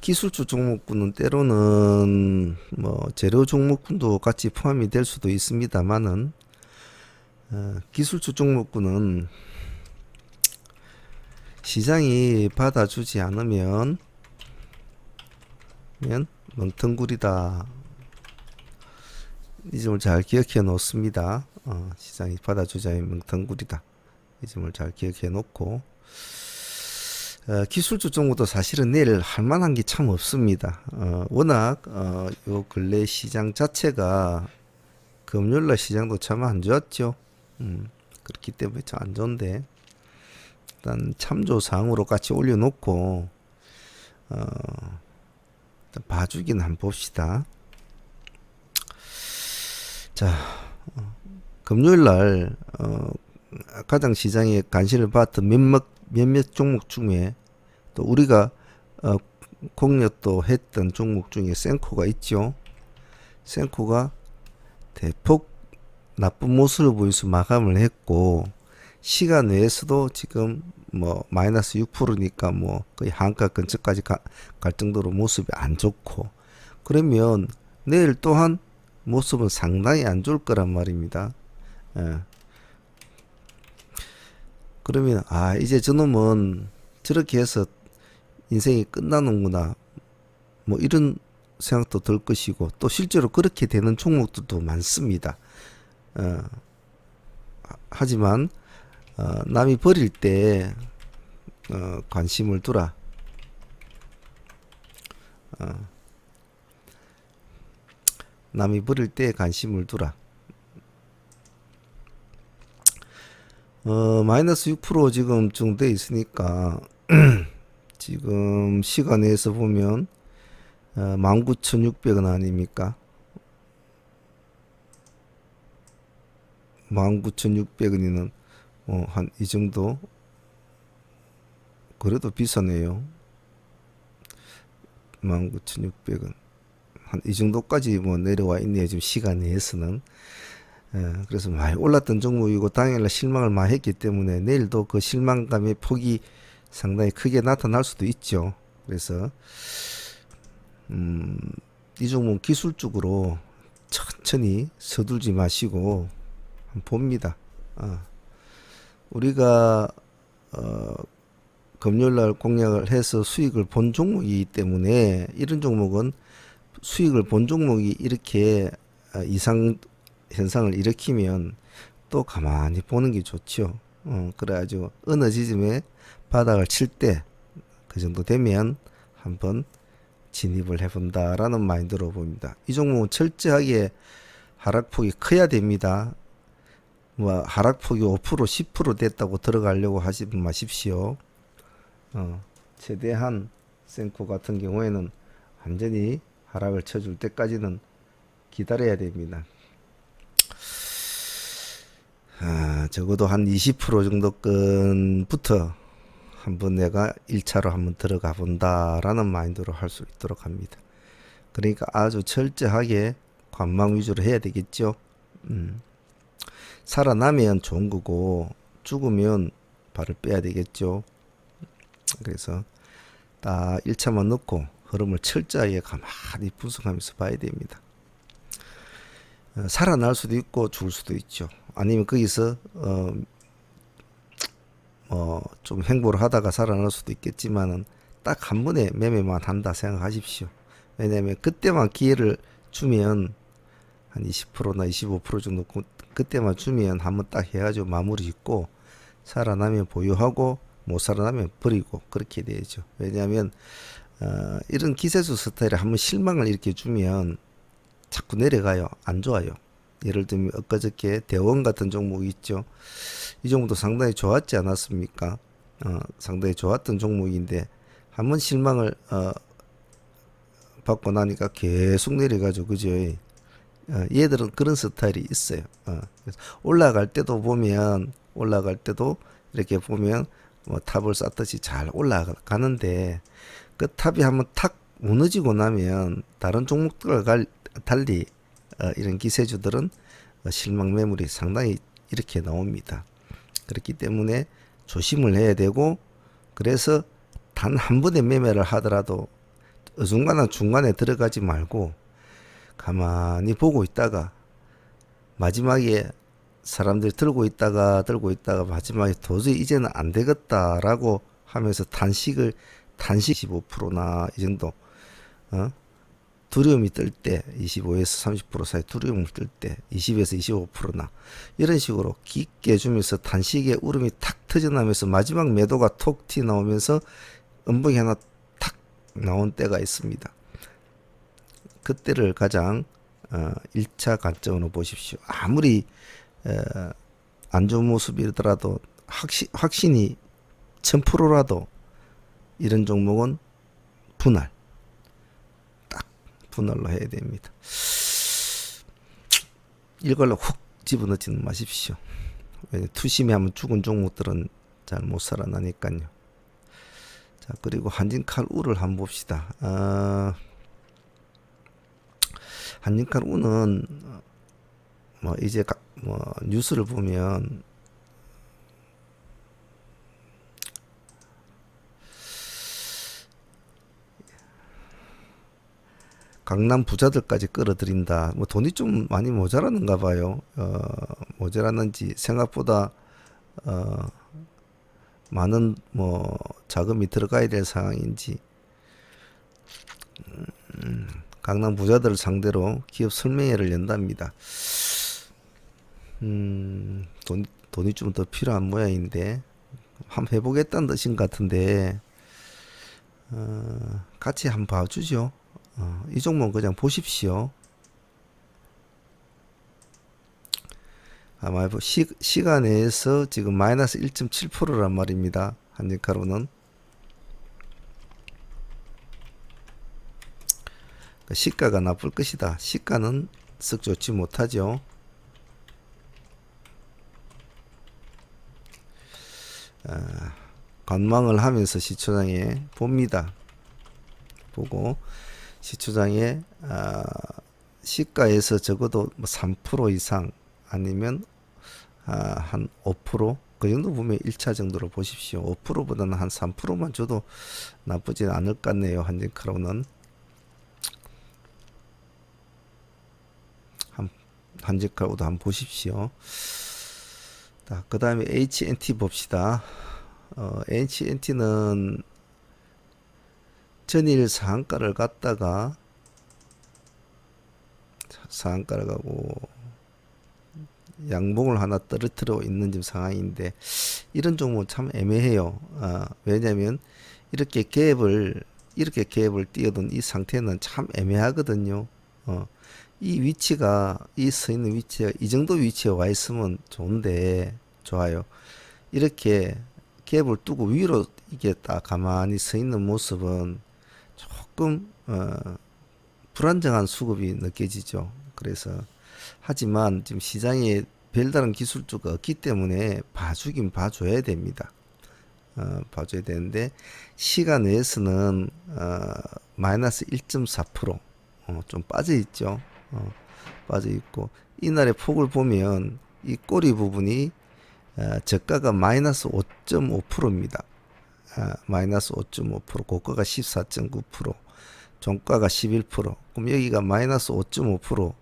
기술주 종목군은 때로는 뭐 재료 종목군도 같이 포함이 될 수도 있습니다만은 기술주 종목군은 시장이 받아주지 않으면 멍텅구리다. 이 점을 잘 기억해 놓습니다. 시장이 받아주지 않으면 멍텅구리다. 이 점을 잘 기억해 놓고 기술주 종목도 사실은 내일 할 만한 게 참 없습니다. 워낙 요 근래 시장 자체가 금요일날 시장도 참 안 좋았죠. 그렇기 때문에 참 안 좋은데 일단 참조사항으로 같이 올려놓고 일단 봐주긴 한번 봅시다. 자, 금요일날 가장 시장에 관심을 받았던 몇몇 종목 중에 또 우리가 공략도 했던 종목 중에 센코가 있죠. 센코가 대폭 나쁜 모습을 보여서 마감을 했고 시간 외에서도 지금 뭐 마이너스 6%니까 뭐 거의 한가 근처까지 갈 정도로 모습이 안 좋고 그러면 내일 또한 모습은 상당히 안 좋을 거란 말입니다. 그러면 이제 저놈은 저렇게 해서 인생이 끝나는구나 뭐 이런 생각도 들 것이고 또 실제로 그렇게 되는 종목들도 많습니다. 하지만 남이 버릴 때 관심을 두라. 남이 버릴 때 관심을 두라. 마이너스 6% 지금 정도 있으니까 지금 시간에서 보면 19,600원 아닙니까? 19,600원이면 한 이 정도 그래도 비싸네요. 19,600원 한 이 정도까지 뭐 내려와 있네요. 지금 시간 내에서는. 그래서 많이 올랐던 종목이고 당일날 실망을 많이 했기 때문에 내일도 그 실망감의 폭이 상당히 크게 나타날 수도 있죠. 그래서 이 종목 기술적으로 천천히 서둘지 마시고 봅니다. 우리가 금요일날 공략을 해서 수익을 본 종목이기 때문에 이런 종목은 수익을 본 종목이 이렇게 이상 현상을 일으키면 또 가만히 보는 게 좋죠. 그래가지고 어느 지점에 바닥을 칠 때 그 정도 되면 한번 진입을 해본다라는 마인드로 봅니다. 이 종목은 철저하게 하락폭이 커야 됩니다. 뭐 하락폭이 5% 10% 됐다고 들어가려고 하지 마십시오. 최대한 센코 같은 경우에는 완전히 하락을 쳐줄 때까지는 기다려야 됩니다. 적어도 한 20% 정도권부터 한번 내가 1차로 한번 들어가 본다라는 마인드로 할 수 있도록 합니다. 그러니까 아주 철저하게 관망 위주로 해야 되겠죠. 살아나면 좋은 거고 죽으면 발을 빼야 되겠죠. 그래서 딱 1차만 넣고 흐름을 철저하게 가만히 분석하면서 봐야 됩니다. 살아날 수도 있고 죽을 수도 있죠. 아니면 거기서 좀 횡보를 하다가 살아날 수도 있겠지만은 딱 한 번에 매매만 한다 생각하십시오. 왜냐하면 그때만 기회를 주면 한 20%나 25% 정도 그때만 주면 한번 딱 해가지고 마무리 짓고 살아나면 보유하고 못 살아나면 버리고 그렇게 되죠. 왜냐하면 이런 기세수 스타일에 한번 실망을 이렇게 주면 자꾸 내려가요. 안 좋아요. 예를 들면 엊그저께 대원 같은 종목이 있죠. 이 종목도 상당히 좋았지 않았습니까? 상당히 좋았던 종목인데 한번 실망을 받고 나니까 계속 내려가죠. 그죠? 얘들은 그런 스타일이 있어요. 그래서 올라갈 때도 이렇게 보면 뭐 탑을 쌓듯이 잘 올라가는데 그 탑이 한번 탁 무너지고 나면 다른 종목들과 달리 이런 기세주들은 실망 매물이 상당히 이렇게 나옵니다. 그렇기 때문에 조심을 해야 되고, 그래서 단 한 번의 매매를 하더라도 어중간한 중간에 들어가지 말고 가만히 보고 있다가 마지막에 사람들이 들고 있다가 마지막에 도저히 이제는 안 되겠다라고 하면서 단식 15%나 이 정도 두려움이 뜰 때 25에서 30% 사이 두려움을 뜰 때 20에서 25%나 이런 식으로 깊게 주면서 단식의 울음이 탁 터져나면서 마지막 매도가 톡 튀어나오면서 음봉이 하나 탁 나온 때가 있습니다. 그때를 가장 1차 관점으로 보십시오. 아무리 안 좋은 모습이더라도 확신이 1000%라도 이런 종목은 분할로 해야 됩니다. 이걸로 훅 집어넣지는 마십시오. 투심이 하면 죽은 종목들은 잘 못 살아나니까요. 자, 그리고 한진칼우를 한번 봅시다. 한진칼우는 뭐 이제 뭐 뉴스를 보면 강남 부자들까지 끌어들인다. 뭐 돈이 좀 많이 모자라는가 봐요. 모자랐는지 생각보다 많은 뭐 자금이 들어가야 될 상황인지 강남 부자들을 상대로 기업 설명회를 연답니다. 돈이 좀 더 필요한 모양인데 한번 해보겠다는 뜻인 것 같은데 같이 한번 봐주죠. 이 종목은 그냥 보십시오. 아마 시간에서 지금 마이너스 1.7%란 말입니다. 한진칼우는 시가가 나쁠 것이다. 시가는 썩 좋지 못하죠. 관망을 하면서 시초장에 봅니다. 보고 시초장에 시가에서 적어도 3% 이상 아니면 한 5%, 그 정도 보면 1차 정도로 보십시오. 5%보다는 한 3%만 줘도 나쁘지 않을 것 같네요. 한진칼우는 한진칼우도 한번 보십시오. 그 다음에 HNT 봅시다. HNT는 전일 상한가를 갔다가 상한가를 가고 양봉을 하나 떨어뜨려 있는 지금 상황인데 이런 종목은 참 애매해요. 왜냐면 이렇게 갭을 띄어둔 이 상태는 참 애매하거든요. 이 위치가 서 있는 위치가 이 정도 위치에 와 있으면 좋아요. 이렇게 갭을 두고 위로 이게 딱 가만히 서 있는 모습은 조금 불안정한 수급이 느껴지죠. 그래서 하지만 지금 시장에 별다른 기술주가 없기 때문에 봐주긴 봐줘야 됩니다. 봐줘야 되는데 시간 내에서는 마이너스 1.4% 좀 빠져 있죠. 빠져 있고 이날의 폭을 보면 이 꼬리 부분이 저가가 마이너스 5.5%입니다. 마이너스 5.5%, 고가가 14.9%, 종가가 11%. 그럼 여기가 마이너스 5.5%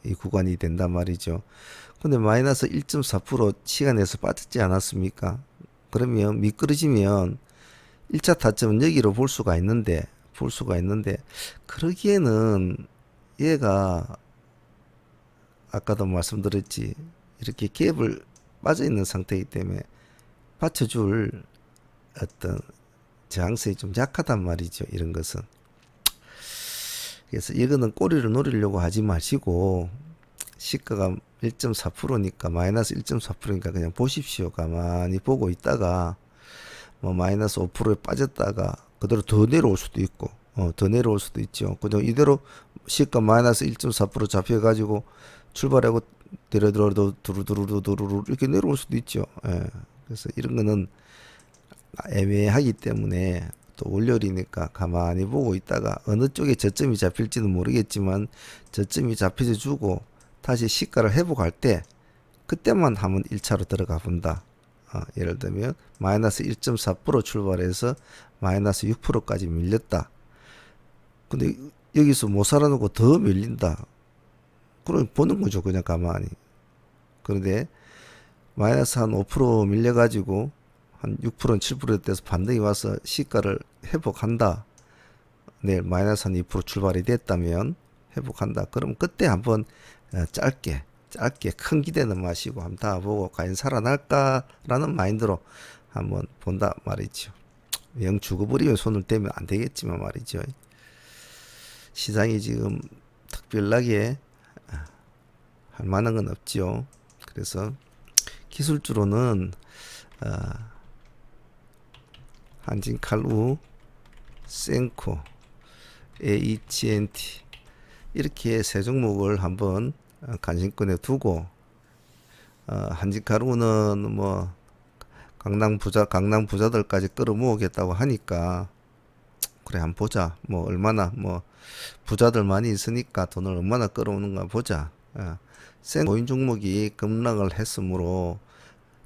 이 구간이 된단 말이죠. 근데 마이너스 1.4% 시간에서 빠졌지 않았습니까? 그러면 미끄러지면 1차 타점은 여기로 볼 수가 있는데 그러기에는 얘가 아까도 말씀드렸지 이렇게 갭을 빠져 있는 상태이기 때문에 받쳐줄 어떤 저항성이 좀 약하단 말이죠. 이런 것은 그래서 이거는 꼬리를 노리려고 하지 마시고 시가가 1.4%니까 마이너스 1.4%니까 그냥 보십시오. 가만히 보고 있다가 뭐 마이너스 5%에 빠졌다가 그대로 더 내려올 수도 있고 더 내려올 수도 있죠. 그냥 이대로 시가 마이너스 1.4% 잡혀가지고 출발하고 데려들어도 두루두루두루루 이렇게 내려올 수도 있죠. 예. 그래서 이런 거는 애매하기 때문에 또 월요일이니까 가만히 보고 있다가 어느 쪽에 저점이 잡힐지는 모르겠지만 저점이 잡혀져 주고 다시 시가를 회복할 때 그때만 한번 1차로 들어가 본다. 예를 들면 마이너스 1.4% 출발해서 마이너스 6%까지 밀렸다. 근데 여기서 못 살아놓고 더 밀린다. 그럼 보는 거죠. 그냥 가만히. 그런데 마이너스 한 5% 밀려가지고 한 6%, 7% 돼서 반등이 와서 시가를 회복한다. 내일 마이너스 한 2% 출발이 됐다면 회복한다. 그럼 그때 한번 짧게 큰 기대는 마시고 한번 다 보고 과연 살아날까라는 마인드로 한번 본다 말이죠. 영 죽어버리면 손을 대면 안 되겠지만 말이죠. 시장이 지금 특별하게 할 만한 건 없죠. 그래서 기술주로는 한진칼우, 센코, AHNT 이렇게 세 종목을 한번 관심권에 두고 한진칼우는 뭐 강남 부자들까지 끌어모으겠다고 하니까 그래 한번 보자. 뭐 얼마나 뭐 부자들 많이 있으니까 돈을 얼마나 끌어오는가 보자. 센 고인 종목이 급락을 했으므로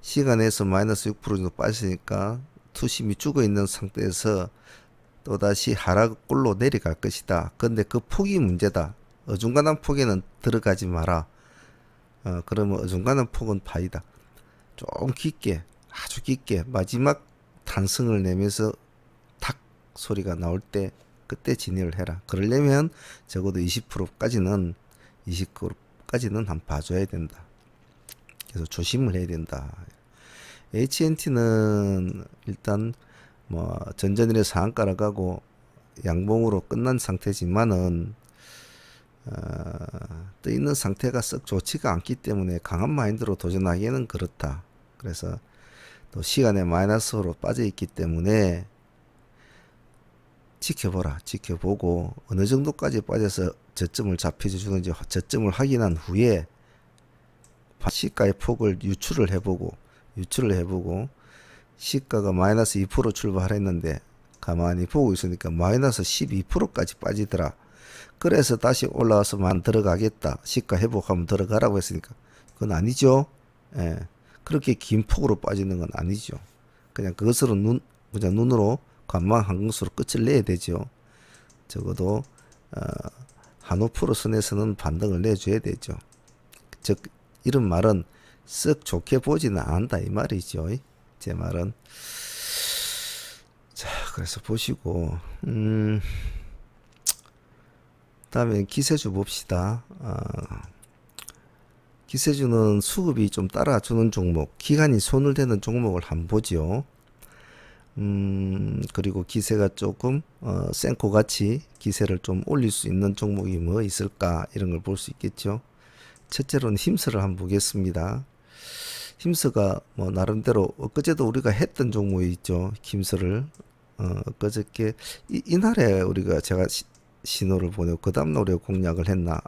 시간에서 마이너스 6% 정도 빠지니까 투심이 죽어 있는 상태에서 또다시 하락골로 내려갈 것이다. 근데 그 폭이 문제다. 어중간한 폭에는 들어가지 마라. 그러면 어중간한 폭은 파이다. 좀 깊게, 아주 깊게 마지막 탄성을 내면서 탁 소리가 나올 때 그때 진입을 해라. 그러려면 적어도 20%까지는 한번 봐줘야 된다. 그래서 조심을 해야 된다. HNT는 일단 뭐 전전일에 상한가를 가고 양봉으로 끝난 상태지만은 떠 있는 상태가 썩 좋지가 않기 때문에 강한 마인드로 도전하기에는 그렇다. 그래서 또 시간에 마이너스로 빠져 있기 때문에 지켜보라. 지켜보고 어느 정도까지 빠져서 저점을 잡혀주는지 저점을 확인한 후에 시가의 폭을 유출을 해보고 시가가 마이너스 2% 출발했는데 가만히 보고 있으니까 마이너스 12%까지 빠지더라. 그래서 다시 올라와서 만 들어가겠다. 시가 회복하면 들어가라고 했으니까 그건 아니죠. 예. 그렇게 긴 폭으로 빠지는 건 아니죠. 그냥 그것으로 그냥 눈으로 관망한 것으로 끝을 내야 되죠. 적어도 한오프로 선에서는 반등을 내줘야 되죠. 즉 이런 말은 썩 좋게 보지는 않는다 이 말이죠. 제 말은. 자, 그래서 보시고 다음에 기세주 봅시다. 기세주는 수급이 좀 따라주는 종목, 기간이 손을 대는 종목을 한번 보죠. 그리고 기세가 조금 센코 같이 기세를 좀 올릴 수 있는 종목이 뭐 있을까 이런 걸 볼 수 있겠죠. 첫째로는 힘스를 한번 보겠습니다. 힘스가 뭐 나름대로 엊그제도 우리가 했던 종목이 있죠. 힘스를 엊그저께 이날에 우리가 제가 신호를 보내고 그 다음날 우리가 공략을 했나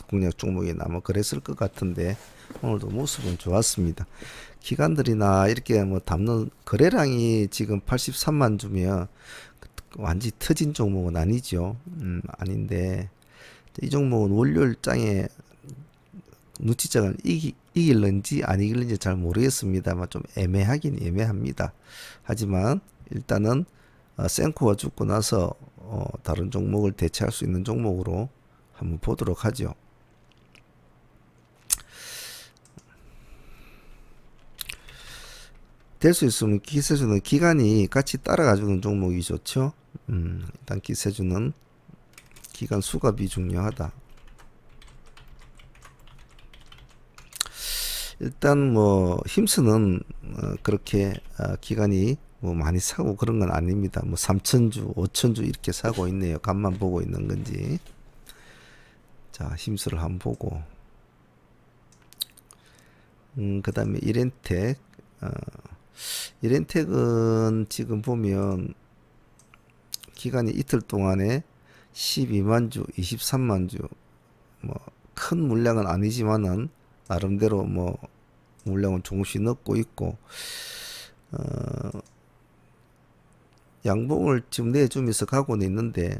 공략 종목이나 뭐 그랬을 것 같은데 오늘도 모습은 좋았습니다. 기관들이나 이렇게 뭐 담는 거래량이 지금 83만 주면 완전히 터진 종목은 아니죠. 아닌데 이 종목은 월요일장에 눈치장을 이길는지 안 이길는지 잘 모르겠습니다만 좀 애매하긴 애매합니다. 하지만 일단은 센코가 죽고 나서 다른 종목을 대체할 수 있는 종목으로 한번 보도록 하죠. 될 수 있으면 기세주는 기간이 같이 따라가주는 종목이 좋죠. 일단 기세주는 기간 수급이 중요하다. 일단 뭐 힘쓰는 그렇게 기간이 뭐 많이 사고 그런 건 아닙니다. 뭐 3천주, 5천주 이렇게 사고 있네요. 간만 보고 있는 건지. 자, 힘수를 한번 보고. 그 다음에 이렌텍. 이렌텍은 지금 보면 기간이 이틀 동안에 12만 주, 23만 주, 뭐 큰 물량은 아니지만은 나름대로 뭐 물량은 조금씩 넣고 있고, 양봉을 지금 내주면서 가고는 있는데,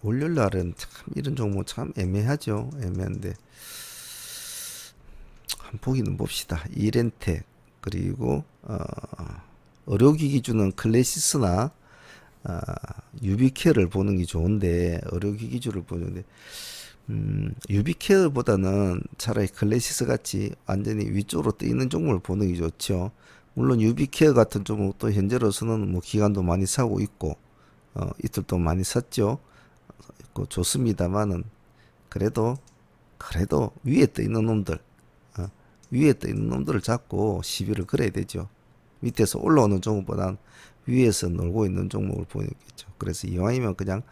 월요일 날은 참 이런 종목 참 애매하죠. 애매한데 한번 보기는 봅시다. 이렌텍 그리고 의료기기주는 클래시스나 유비케어를 보는 게 좋은데, 의료기기주를 보는데 유비케어보다는 차라리 클래시스 같이 완전히 위쪽으로 떠 있는 종목을 보는 게 좋죠. 물론 유비케어 같은 종목도 현재로서는 뭐 기간도 많이 사고 있고 이틀도 많이 샀죠. 좋습니다만은 그래도 위에 떠 있는 놈들, 위에 떠 있는 놈들을 잡고 시비를 걸어야 되죠. 밑에서 올라오는 종목보다는 위에서 놀고 있는 종목을 보이겠죠. 그래서 이왕이면 그냥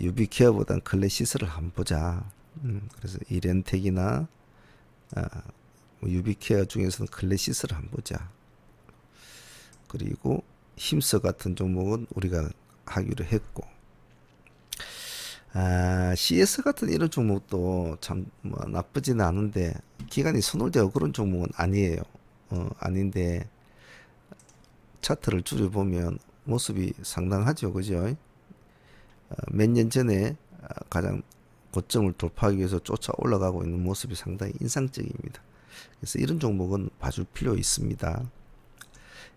유비케어보다는 클래시스를 한번 보자. 그래서 이렌텍이나 뭐 유비케어 중에서는 클래시스를 한번 보자. 그리고 힘서 같은 종목은 우리가 하기로 했고, CS 같은 이런 종목도 참 뭐 나쁘지는 않은데 기간이 소홀되고 그런 종목은 아니에요. 아닌데 차트를 줄여보면 모습이 상당하죠. 그죠? 몇 년 전에 가장 고점을 돌파하기 위해서 쫓아 올라가고 있는 모습이 상당히 인상적입니다. 그래서 이런 종목은 봐줄 필요 있습니다.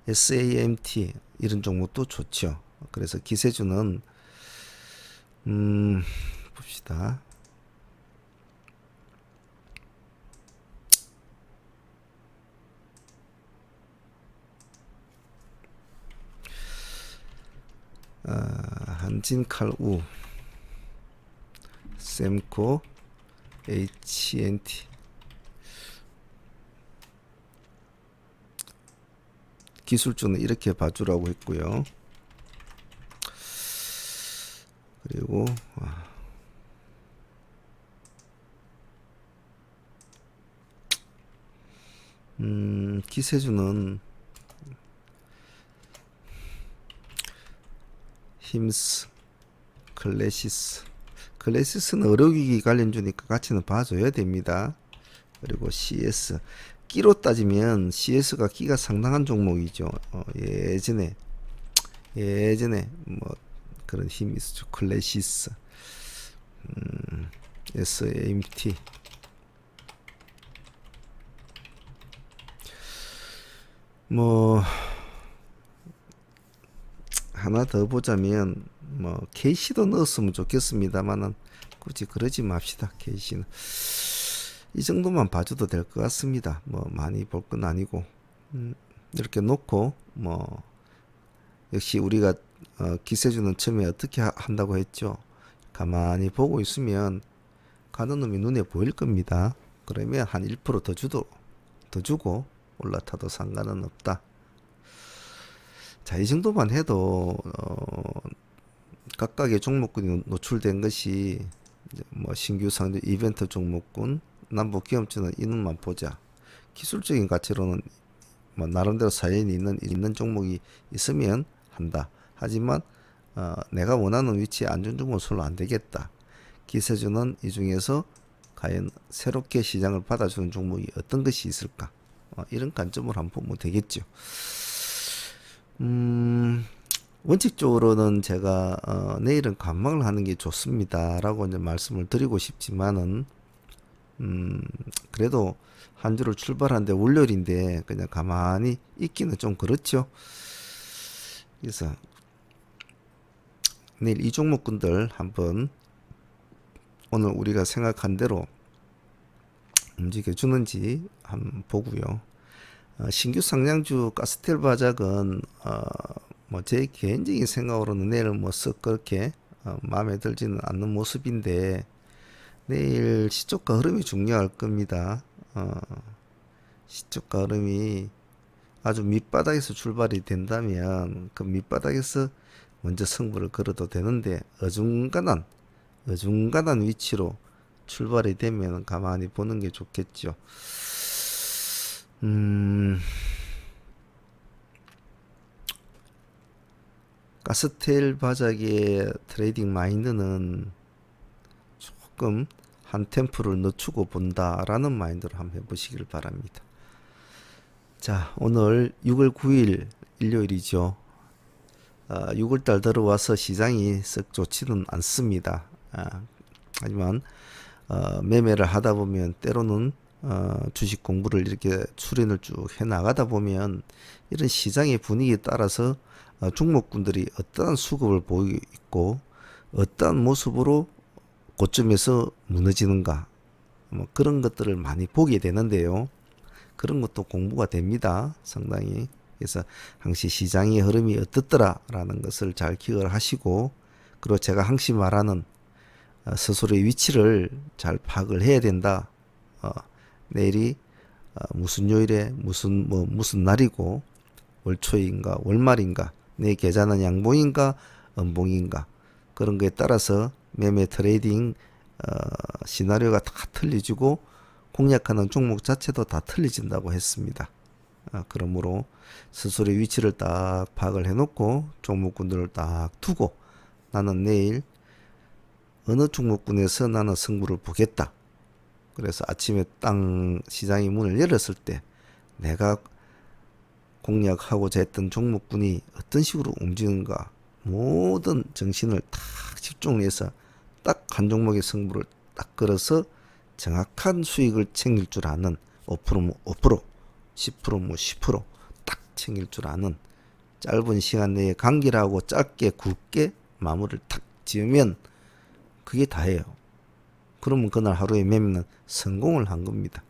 SAMT 이런 종목도 좋죠. 그래서 기세주는 봅시다. 한진칼우, 셈코, HNT. 기술주는 이렇게 봐주라고 했고요. 그리고 기세주는 힘스, 클래시스. 클래시스는 의료기기 관련주니까 같이는 봐줘야 됩니다. 그리고 CS. 끼로 따지면 CS가 끼가 상당한 종목이죠. 예전에 뭐 그런 힘이 있었죠. 클래시스, SAMT. 뭐 하나 더 보자면 뭐 KC도 넣었으면 좋겠습니다만은 굳이 그러지 맙시다. KC는 이 정도만 봐줘도 될 것 같습니다. 뭐 많이 볼 건 아니고, 이렇게 놓고 뭐 역시 우리가 기세주는 처음에 어떻게 한다고 했죠. 가만히 보고 있으면 가는 놈이 눈에 보일 겁니다. 그러면 한 1% 더 주고 올라타도 상관은 없다. 자, 이 정도만 해도 각각의 종목군이 노출된 것이 뭐 신규 상주 이벤트 종목군, 남북 기업주는 이놈만 보자. 기술적인 가치로는 뭐 나름대로 사연이 있는 종목이 있으면 한다. 하지만 내가 원하는 위치에 안전 종목은 솔로 안 되겠다. 기세주는 이 중에서 과연 새롭게 시장을 받아주는 종목이 어떤 것이 있을까? 이런 관점으로 한번 보면 되겠죠. 원칙적으로는 제가 내일은 관망을 하는 게 좋습니다라고 이제 말씀을 드리고 싶지만은 그래도 한 주를 출발하는데 월요일인데 그냥 가만히 있기는 좀 그렇죠. 그래서 내일 이 종목군들 한번 오늘 우리가 생각한 대로 움직여 주는지 한번 보고요. 신규 상장주 가스텔 바작은 뭐 제 개인적인 생각으로는 내일 뭐 썩 그렇게 마음에 들지는 않는 모습인데, 내일 시초가 흐름이 중요할 겁니다. 시초가 흐름이 아주 밑바닥에서 출발이 된다면 그 밑바닥에서 먼저 승부를 걸어도 되는데 어중간한 위치로 출발이 되면 가만히 보는 게 좋겠죠. 가스텔 바닥의 트레이딩 마인드는 조금 한 템포를 늦추고 본다라는 마인드로 한번 해보시길 바랍니다. 자, 오늘 6월 9일 일요일이죠. 6월달 들어와서 시장이 썩 좋지는 않습니다. 하지만 매매를 하다 보면 때로는 주식 공부를 이렇게 수련을 쭉 해 나가다 보면 이런 시장의 분위기에 따라서 종목군들이 어떠한 수급을 보이고 있고 어떠한 모습으로 고점에서 무너지는가 뭐 그런 것들을 많이 보게 되는데요. 그런 것도 공부가 됩니다. 상당히. 그래서 항시 시장의 흐름이 어떻더라라는 것을 잘 기억을 하시고 그리고 제가 항시 말하는 스스로의 위치를 잘 파악을 해야 된다. 내일이 무슨 요일에 무슨 날이고 월초인가 월말인가 내 계좌는 양봉인가 음봉인가 그런 거에 따라서 매매 트레이딩 시나리오가 다 틀려지고 공략하는 종목 자체도 다 틀려진다고 했습니다. 그러므로 스스로의 위치를 딱 파악을 해놓고 종목군들을 딱 두고 나는 내일 어느 종목군에서 나는 승부를 보겠다. 그래서 아침에 땅 시장이 문을 열었을 때 내가 공략하고자 했던 종목군이 어떤 식으로 움직이는가 모든 정신을 딱 집중해서 딱 한 종목의 승부를 딱 걸어서 정확한 수익을 챙길 줄 아는 5%면 5%, 10%면 10%딱 챙길 줄 아는 짧은 시간 내에 간결하고 짧게 굵게 마무리를 탁 지으면 그게 다예요. 그러면 그날 하루의 매매는 성공을 한 겁니다.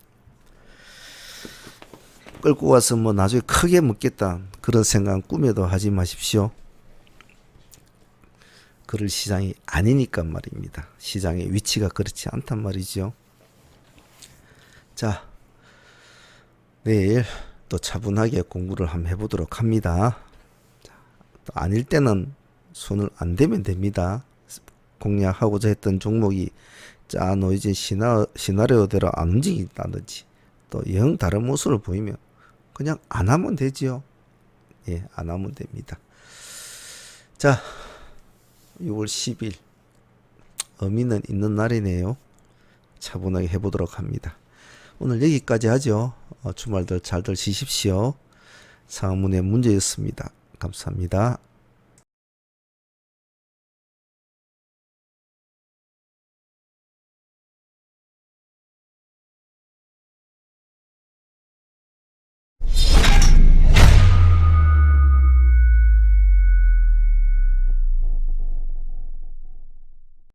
끌고 와서 뭐 나중에 크게 먹겠다 그런 생각은 꿈에도 하지 마십시오. 그럴 시장이 아니니까 말입니다. 시장의 위치가 그렇지 않단 말이죠. 자, 내일 또 차분하게 공부를 한번 해보도록 합니다. 자, 또 아닐 때는 손을 안 대면 됩니다. 공략하고자 했던 종목이 짜놓여진 시나리오대로 안 움직인다든지 또 영 다른 모습을 보이면 그냥 안 하면 되지요. 예, 안 하면 됩니다. 자, 6월 10일 어미는 있는 날이네요. 차분하게 해보도록 합니다. 오늘 여기까지 하죠. 주말들 잘들 쉬십시오. 상문의 문제였습니다. 감사합니다.